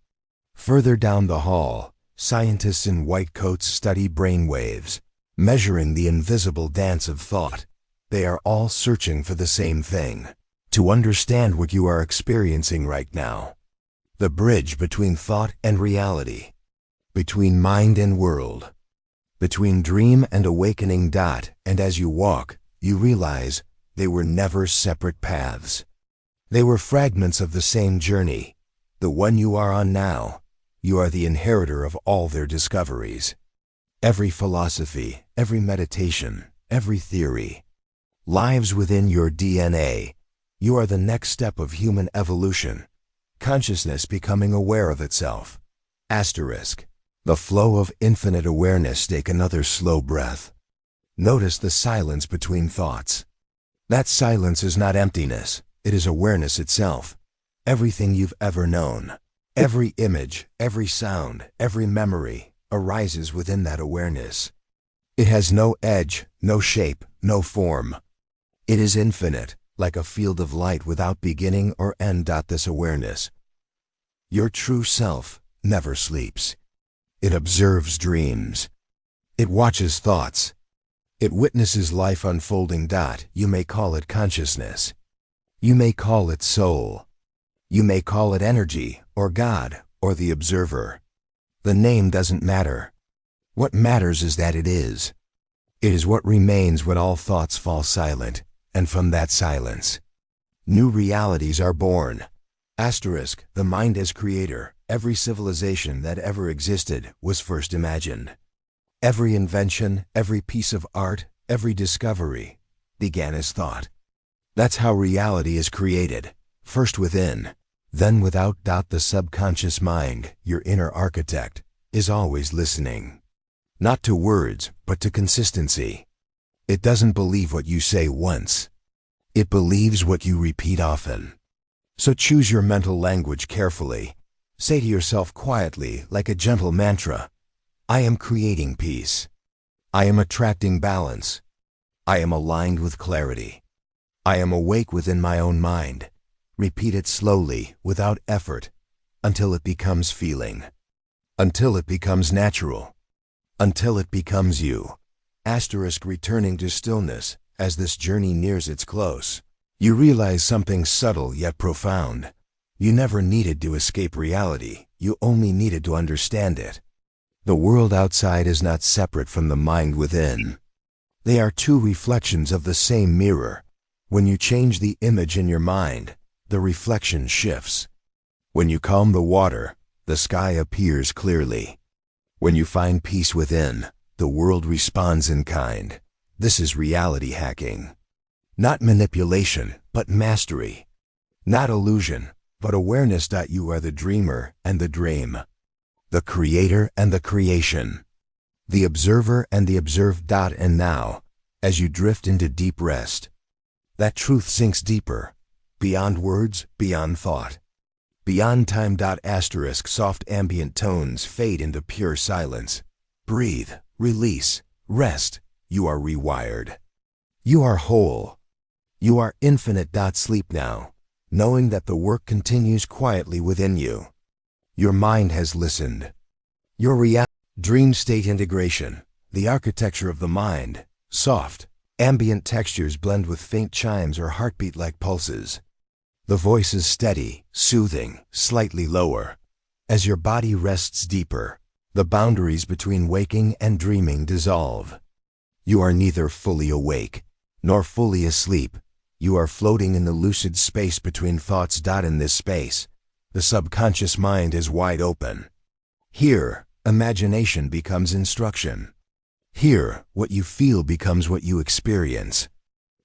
Further down the hall, scientists in white coats study brain waves, measuring the invisible dance of thought. They are all searching for the same thing, to understand what you are experiencing right now. The bridge between thought and reality, between mind and world, between dream and awakening. And as you walk, you realize they were never separate paths. They were fragments of the same journey, the one you are on now. You are the inheritor of all their discoveries. Every philosophy, every meditation, every theory lives within your DNA. You are the next step of human evolution. Consciousness becoming aware of itself. The flow of infinite awareness. Take another slow breath. Notice the silence between thoughts. That silence is not emptiness, it is awareness itself. Everything you've ever known, every image, every sound, every memory arises within that awareness. It has no edge, no shape, no form. It is infinite, like a field of light without beginning or end. This awareness, your true self, never sleeps. It observes dreams. It watches thoughts. It witnesses life unfolding. You may call it consciousness. You may call it soul. You may call it energy, or God, or the observer. The name doesn't matter. What matters is that it is. It is what remains when all thoughts fall silent, and from that silence, new realities are born. The mind as creator. Every civilization that ever existed was first imagined. Every invention, every piece of art, every discovery began as thought. That's how reality is created, first within, then without. The subconscious mind, your inner architect, is always listening. Not to words, but to consistency. It doesn't believe what you say once. It believes what you repeat often. So choose your mental language carefully. Say to yourself quietly, like a gentle mantra, I am creating peace. I am attracting balance. I am aligned with clarity. I am awake within my own mind. Repeat it slowly, without effort, until it becomes feeling. Until it becomes natural. Until it becomes you. Returning to stillness. As this journey nears its close, you realize something subtle yet profound. You never needed to escape reality. You only needed to understand it. The world outside is not separate from the mind within. They are two reflections of the same mirror. When you change the image in your mind, the reflection shifts. When you calm the water, the sky appears clearly. When you find peace within, the world responds in kind. This is reality hacking. Not manipulation, but mastery. Not illusion, but awareness. You are the dreamer and the dream. The creator and the creation. The observer and the observed. And now, as you drift into deep rest, that truth sinks deeper, beyond words, beyond thought, beyond time. Soft ambient tones fade into pure silence. Breathe, release, rest. You are rewired. You are whole. You are infinite. Sleep now, knowing that the work continues quietly within you. Your mind has listened. Your dream state integration, the architecture of the mind, soft, ambient textures blend with faint chimes or heartbeat-like pulses. The voice is steady, soothing, slightly lower. As your body rests deeper, the boundaries between waking and dreaming dissolve. You are neither fully awake, nor fully asleep. You are floating in the lucid space between thoughts. In this space, the subconscious mind is wide open. Here, imagination becomes instruction. Here, what you feel becomes what you experience.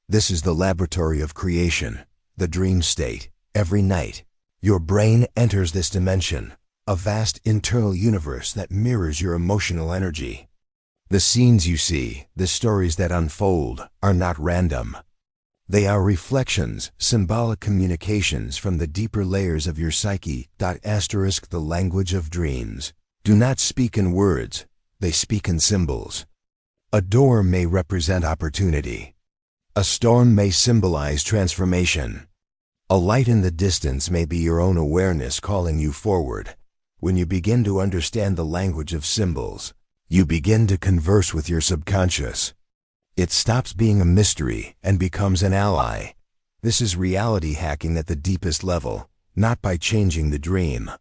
This is the laboratory of creation, the dream state. Every night, your brain enters this dimension, a vast internal universe that mirrors your emotional energy. The scenes you see, the stories that unfold, are not random. They are reflections, symbolic communications from the deeper layers of your psyche. The language of dreams do not speak in words, they speak in symbols. A door may represent opportunity. A storm may symbolize transformation. A light in the distance may be your own awareness calling you forward. When you begin to understand the language of symbols, you begin to converse with your subconscious. It stops being a mystery and becomes an ally. This is reality hacking at the deepest level, not by changing the dream,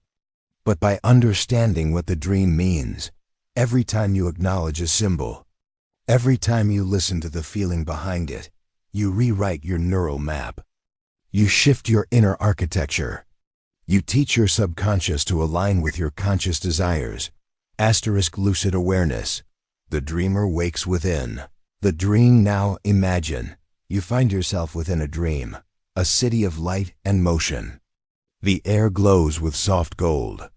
but by understanding what the dream means. Every time you acknowledge a symbol, every time you listen to the feeling behind it, you rewrite your neural map. You shift your inner architecture. You teach your subconscious to align with your conscious desires. Lucid awareness. The dreamer wakes within. The dream now. Imagine you find yourself within a dream, a city of light and motion. The air glows with soft gold,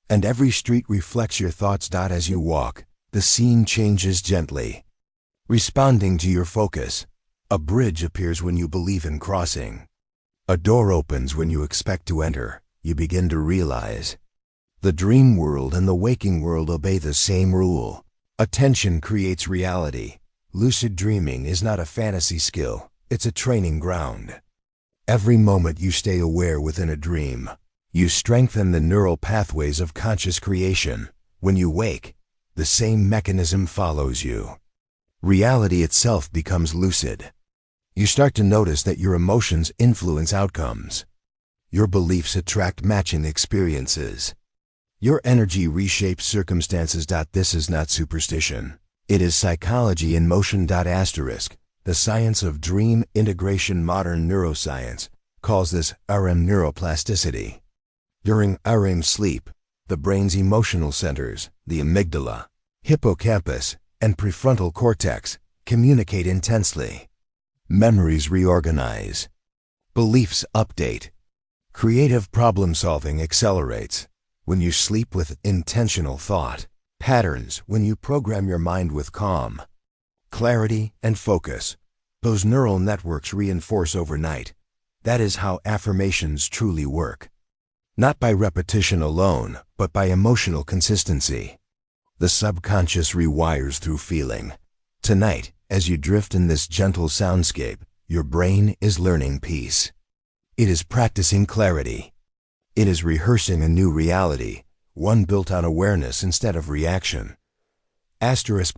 and every street reflects your thoughts. As you walk, the scene changes gently, responding to your focus. A bridge appears when you believe in crossing. A door opens when you expect to enter. You begin to realize the dream world and the waking world obey the same rule. Attention creates reality. Lucid dreaming is not a fantasy skill, it's a training ground. Every moment you stay aware within a dream, you strengthen the neural pathways of conscious creation. When you wake, the same mechanism follows you. Reality itself becomes lucid. You start to notice that your emotions influence outcomes. Your beliefs attract matching experiences. Your energy reshapes circumstances. This is not superstition. It is psychology in motion. The science of dream integration. Modern neuroscience calls this neuroplasticity. During REM sleep, the brain's emotional centers, the amygdala, hippocampus, and prefrontal cortex, communicate intensely. Memories reorganize. Beliefs update. Creative problem-solving accelerates. When you sleep with intentional thought patterns, when you program your mind with calm, clarity, and focus. Those neural networks reinforce overnight. That is how affirmations truly work. Not by repetition alone, but by emotional consistency. The subconscious rewires through feeling. Tonight, as you drift in this gentle soundscape, your brain is learning peace. It is practicing clarity. It is rehearsing a new reality, one built on awareness instead of reaction.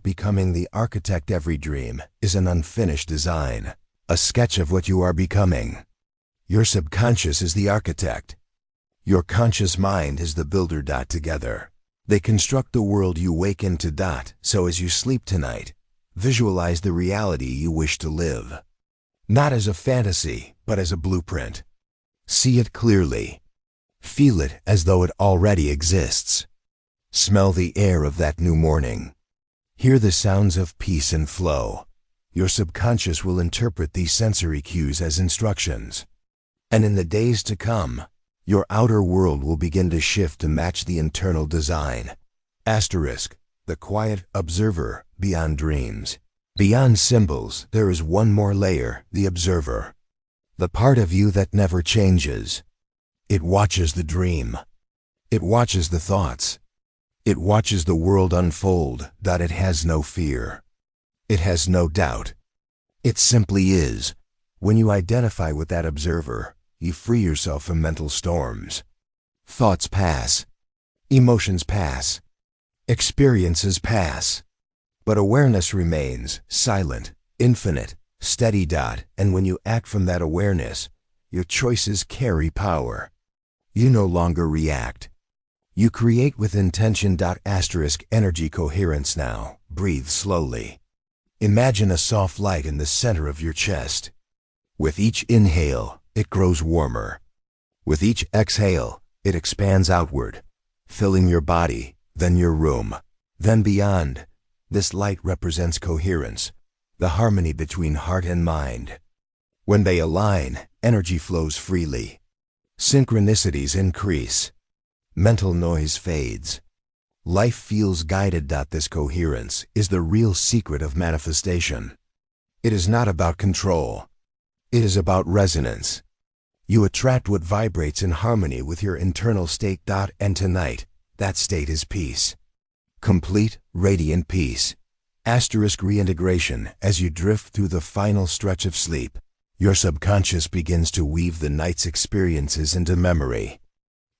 Becoming the architect. Every dream is an unfinished design, a sketch of what you are becoming. Your subconscious is the architect. Your conscious mind is the builder. Together, they construct the world you wake into. So as you sleep tonight, visualize the reality you wish to live. Not as a fantasy, but as a blueprint. See it clearly. Feel it as though it already exists. Smell the air of that new morning. Hear the sounds of peace and flow. Your subconscious will interpret these sensory cues as instructions. And in the days to come, your outer world will begin to shift to match the internal design. The quiet observer beyond dreams. Beyond symbols, there is one more layer, the observer. The part of you that never changes. It watches the dream. It watches the thoughts. It watches the world unfold. It has no fear. It has no doubt. It simply is. When you identify with that observer, you free yourself from mental storms. Thoughts pass. Emotions pass. Experiences pass. But awareness remains, silent, infinite, steady. And when you act from that awareness, your choices carry power. You no longer react. You create with intention. Energy coherence now. Breathe slowly. Imagine a soft light in the center of your chest. With each inhale, it grows warmer. With each exhale, it expands outward, filling your body, then your room, then beyond. This light represents coherence, the harmony between heart and mind. When they align, energy flows freely. Synchronicities increase. Mental noise fades. Life feels guided. This coherence is the real secret of manifestation. It is not about control. It is about resonance. You attract what vibrates in harmony with your internal state. And tonight, that state is peace. Complete, radiant peace. Reintegration. As you drift through the final stretch of sleep, your subconscious begins to weave the night's experiences into memory.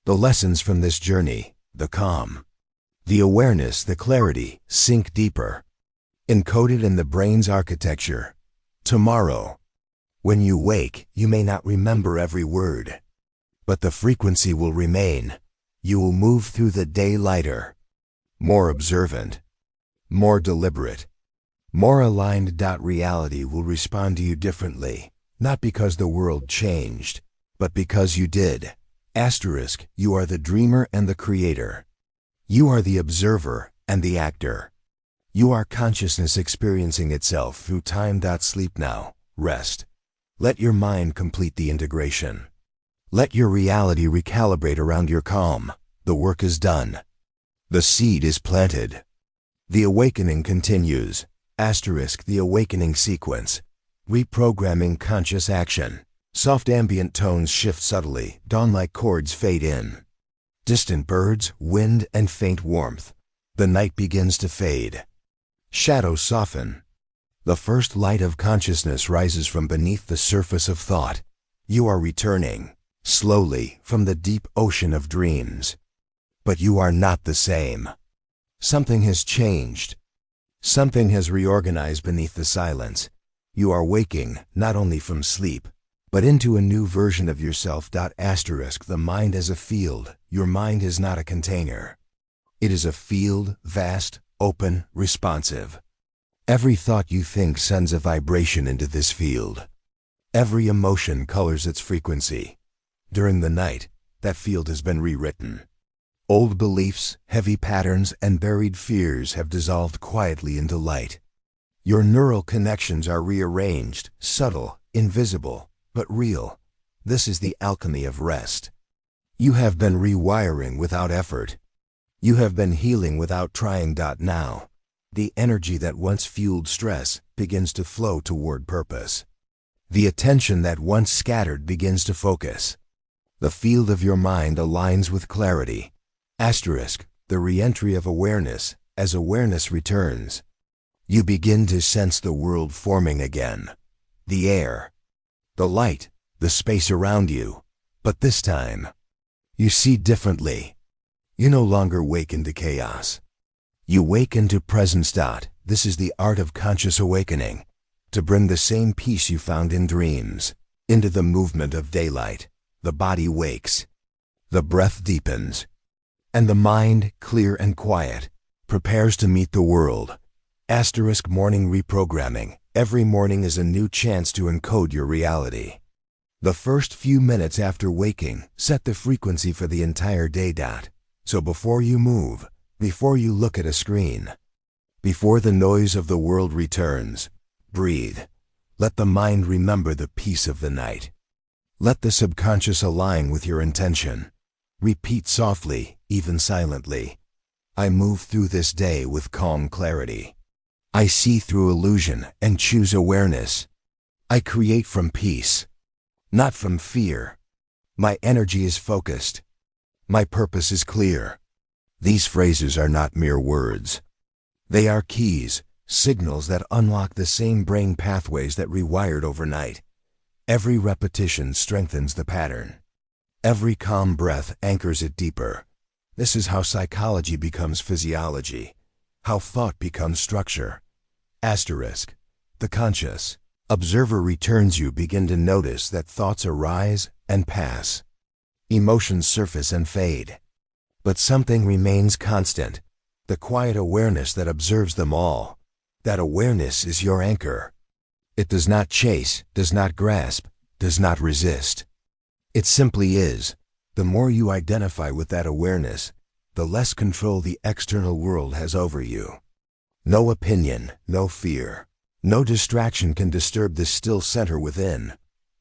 The lessons from this journey, the calm, the awareness, the clarity, sink deeper. Encoded in the brain's architecture. Tomorrow, when you wake, you may not remember every word, but the frequency will remain. You will move through the day lighter, more observant, more deliberate, more aligned. Reality will respond to you differently, not because the world changed, but because you did. You are the dreamer and the creator. You are the observer and the actor. You are consciousness experiencing itself through time. Sleep now. Rest. Let your mind complete the integration. Let your reality recalibrate around your calm. The work is done. The seed is planted. The awakening continues. The awakening sequence. Reprogramming conscious action. Soft ambient tones shift subtly. Dawn-like chords fade in. Distant birds, wind, and faint warmth. The night begins to fade. Shadows soften. The first light of consciousness rises from beneath the surface of thought. You are returning, slowly, from the deep ocean of dreams. But you are not the same. Something has changed. Something has reorganized beneath the silence. You are waking, not only from sleep, but into a new version of yourself. The mind as a field. Your mind is not a container. It is a field, vast, open, responsive. Every thought you think sends a vibration into this field. Every emotion colors its frequency. During the night, that field has been rewritten. Old beliefs, heavy patterns, and buried fears have dissolved quietly into light. Your neural connections are rearranged, subtle, invisible, but real. This is the alchemy of rest. You have been rewiring without effort. You have been healing without trying. Now, The energy that once fueled stress begins to flow toward purpose. The attention that once scattered begins to focus. The field of your mind aligns with clarity. Asterisk, the re-entry of awareness. As awareness returns, you begin to sense the world forming again. The air, the light, the space around you. But this time, you see differently. You no longer wake into chaos. You wake into presence. This is the art of conscious awakening, to bring the same peace you found in dreams into the movement of daylight. The body wakes, the breath deepens, and the mind, clear and quiet, prepares to meet the world. Asterisk morning reprogramming. Every morning is a new chance to encode your reality. The first few minutes after waking set the frequency for the entire day. So before you move, before you look at a screen, before the noise of the world returns, breathe. Let the mind remember the peace of the night. Let the subconscious align with your intention. Repeat softly, even silently. I move through this day with calm clarity. I see through illusion and choose awareness. I create from peace, not from fear. My energy is focused. My purpose is clear. These phrases are not mere words. They are keys, signals that unlock the same brain pathways that rewired overnight. Every repetition strengthens the pattern. Every calm breath anchors it deeper. This is how psychology becomes physiology, how thought becomes structure. Asterisk, the conscious observer returns. You begin to notice that thoughts arise and pass. Emotions surface and fade. But something remains constant, the quiet awareness that observes them all. That awareness is your anchor. It does not chase, does not grasp, does not resist. It simply is. The more you identify with that awareness, the less control the external world has over you. No opinion, no fear, no distraction can disturb the still center within.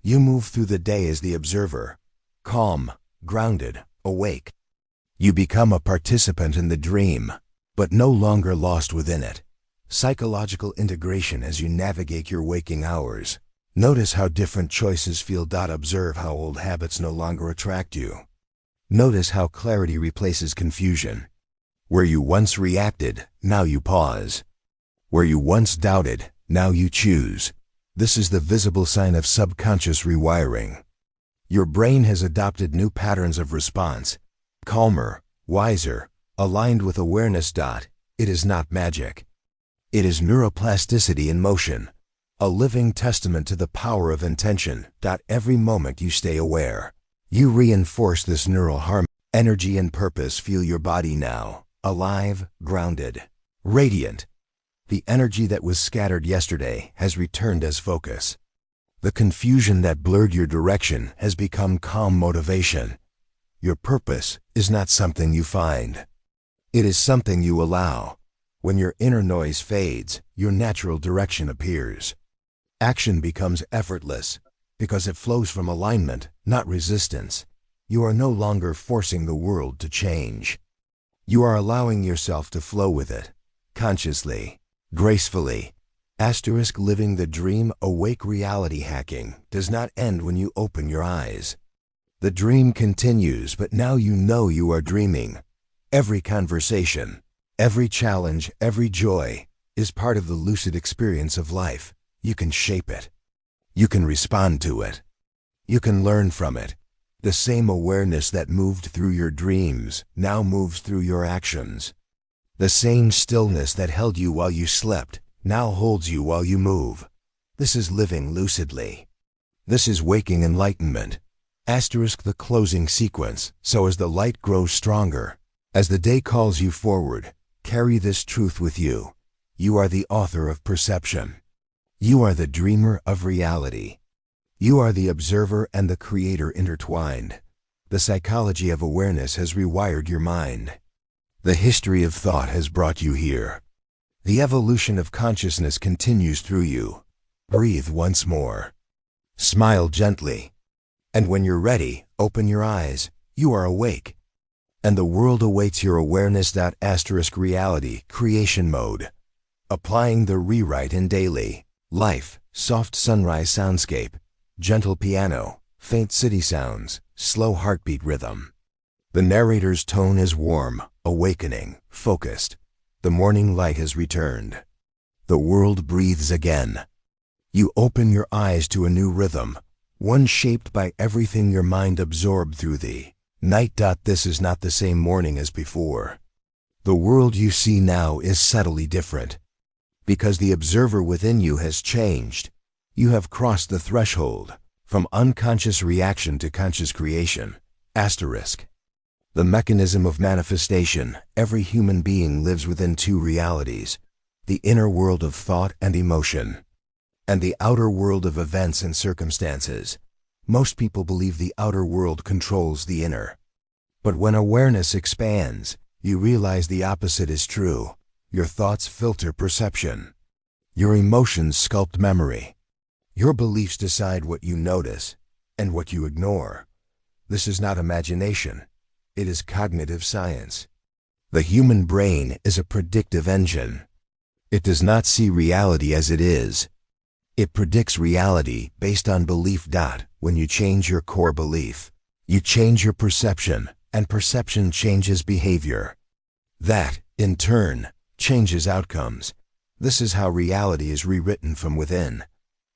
You move through the day as the observer, calm, grounded, awake. You become a participant in the dream, but no longer lost within it. Psychological integration as you navigate your waking hours. Notice how different choices feel. Observe how old habits no longer attract you. Notice how clarity replaces confusion. Where you once reacted, now you pause. Where you once doubted, now you choose. This is the visible sign of subconscious rewiring. Your brain has adopted new patterns of response. Calmer, wiser, aligned with awareness. It is not magic. It is neuroplasticity in motion, a living testament to the power of intention. Every moment you stay aware, you reinforce this neural harmony. Energy and purpose fuel your body now, alive, grounded, radiant. The energy that was scattered yesterday has returned as focus. The confusion that blurred your direction has become calm motivation. Your purpose is not something you find. It is something you allow. When your inner noise fades, your natural direction appears. Action becomes effortless because it flows from alignment, not resistance. You are no longer forcing the world to change. You are allowing yourself to flow with it, consciously, gracefully. Asterisk living the dream. Awake reality hacking does not end when you open your eyes. The dream continues, but now you know you are dreaming. Every conversation, every challenge, every joy is part of the lucid experience of life. You can shape it. You can respond to it. You can learn from it. The same awareness that moved through your dreams now moves through your actions. The same stillness that held you while you slept now holds you while you move. This is living lucidly. This is waking enlightenment. Asterisk the closing sequence. So as the light grows stronger, as the day calls you forward, carry this truth with you. You are the author of perception. You are the dreamer of reality. You are the observer and the creator intertwined. The psychology of awareness has rewired your mind. The history of thought has brought you here. The evolution of consciousness continues through you. Breathe once more. Smile gently. And when you're ready, open your eyes. You are awake. And the world awaits your awareness. Asterisk reality, creation mode. applying the rewrite in daily life, soft sunrise soundscape, gentle piano, faint city sounds, slow heartbeat rhythm. The narrator's tone is warm, awakening, focused. The morning light has returned. The world breathes again. You open your eyes to a new rhythm, one shaped by everything your mind absorbed through the night. This is not the same morning as before. The world you see now is subtly different. Because the observer within you has changed. You have crossed the threshold from unconscious reaction to conscious creation. Asterisk. The mechanism of manifestation. Every human being lives within two realities, the inner world of thought and emotion, and the outer world of events and circumstances. Most people believe the outer world controls the inner. But when awareness expands, you realize the opposite is true. Your thoughts filter perception. Your emotions sculpt memory. Your beliefs decide what you notice and what you ignore. This is not imagination. It is cognitive science. The human brain is a predictive engine. It does not see reality as it is. It predicts reality based on belief. When you change your core belief, you change your perception, and perception changes behavior. That, in turn, changes outcomes. This is how reality is rewritten from within.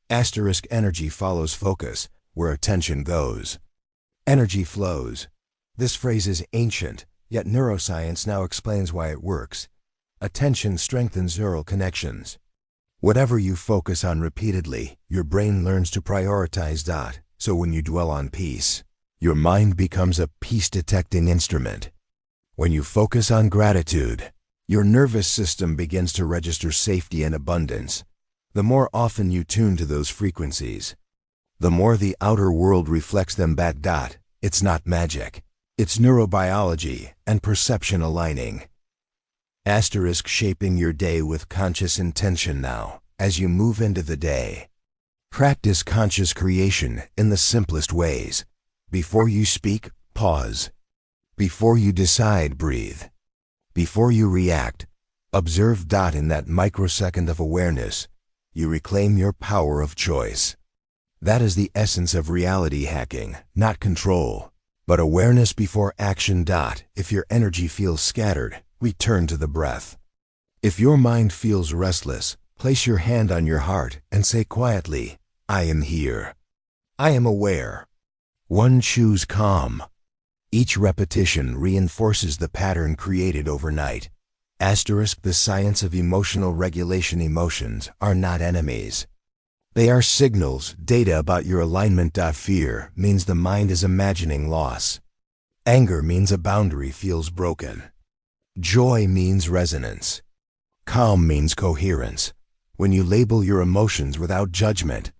Asterisk. Energy follows focus. Where attention goes, energy flows. This phrase is ancient, yet neuroscience now explains why it works. Attention strengthens neural connections. Whatever you focus on repeatedly, your brain learns to prioritize. So when you dwell on peace, your mind becomes a peace-detecting instrument. When you focus on gratitude, your nervous system begins to register safety and abundance. The more often you tune to those frequencies, the more the outer world reflects them back. It's not magic. It's neurobiology and perception aligning. Asterisk. Shaping your day with conscious intention. Now, as you move into the day, practice conscious creation in the simplest ways. Before you speak, pause. Before you decide, breathe. Before you react, observe. In that microsecond of awareness, you reclaim your power of choice. That is the essence of reality hacking, not control, but awareness before action. If your energy feels scattered, return to the breath. If your mind feels restless, place your hand on your heart and say quietly, I am here. I am aware. Choose calm. Each repetition reinforces the pattern created overnight. Asterisk. The science of emotional regulation. Emotions are not enemies. They are signals, data about your alignment. Fear means the mind is imagining loss. Anger means a boundary feels broken. Joy means resonance. Calm means coherence. When you label your emotions without judgment,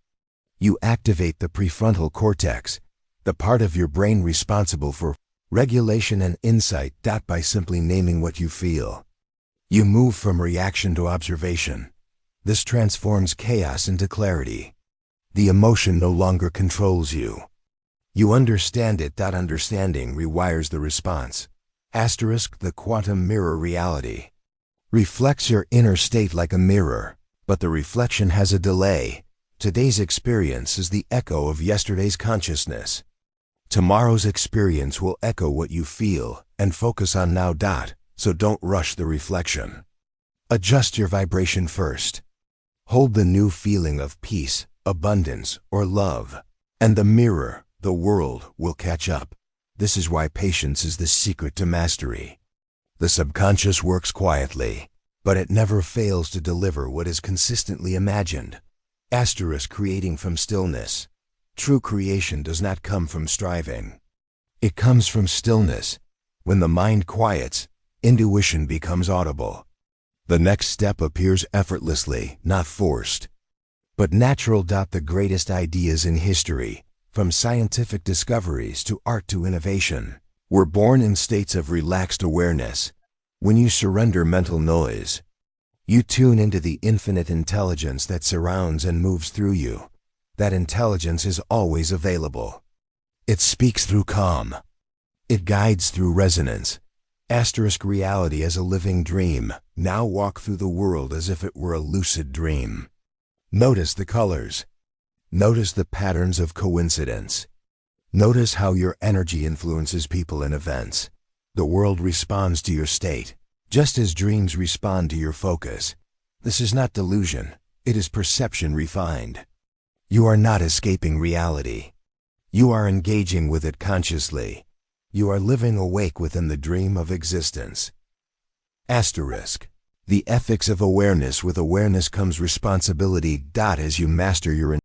you activate the prefrontal cortex, the part of your brain responsible for regulation and insight. By simply naming what you feel, you move from reaction to observation. This transforms chaos into clarity. The emotion no longer controls you. You understand it. Understanding rewires the response. Asterisk. The quantum mirror. Reality reflects your inner state like a mirror, but the reflection has a delay. Today's experience is the echo of yesterday's consciousness. Tomorrow's experience will echo what you feel and focus on now. So don't rush the reflection. Adjust your vibration first. Hold the new feeling of peace, abundance, or love, and the mirror, the world, will catch up. This is why patience is the secret to mastery. The subconscious works quietly, but it never fails to deliver what is consistently imagined. Asterisk. Creating from stillness. True creation does not come from striving. It comes from stillness. When the mind quiets, intuition becomes audible. The next step appears effortlessly, not forced, but natural. The greatest ideas in history, from scientific discoveries to art to innovation, were born in states of relaxed awareness. When you surrender mental noise, you tune into the infinite intelligence that surrounds and moves through you. That intelligence is always available. It speaks through calm. It guides through resonance. Asterisk reality as a living dream. Now walk through the world as if it were a lucid dream. Notice the colors. Notice the patterns of coincidence. Notice how your energy influences people and events. The world responds to your state, just as dreams respond to your focus. This is not delusion. It is perception refined. You are not escaping reality. You are engaging with it consciously. You are living awake within the dream of existence. Asterisk. The ethics of awareness. With awareness comes responsibility. As you master your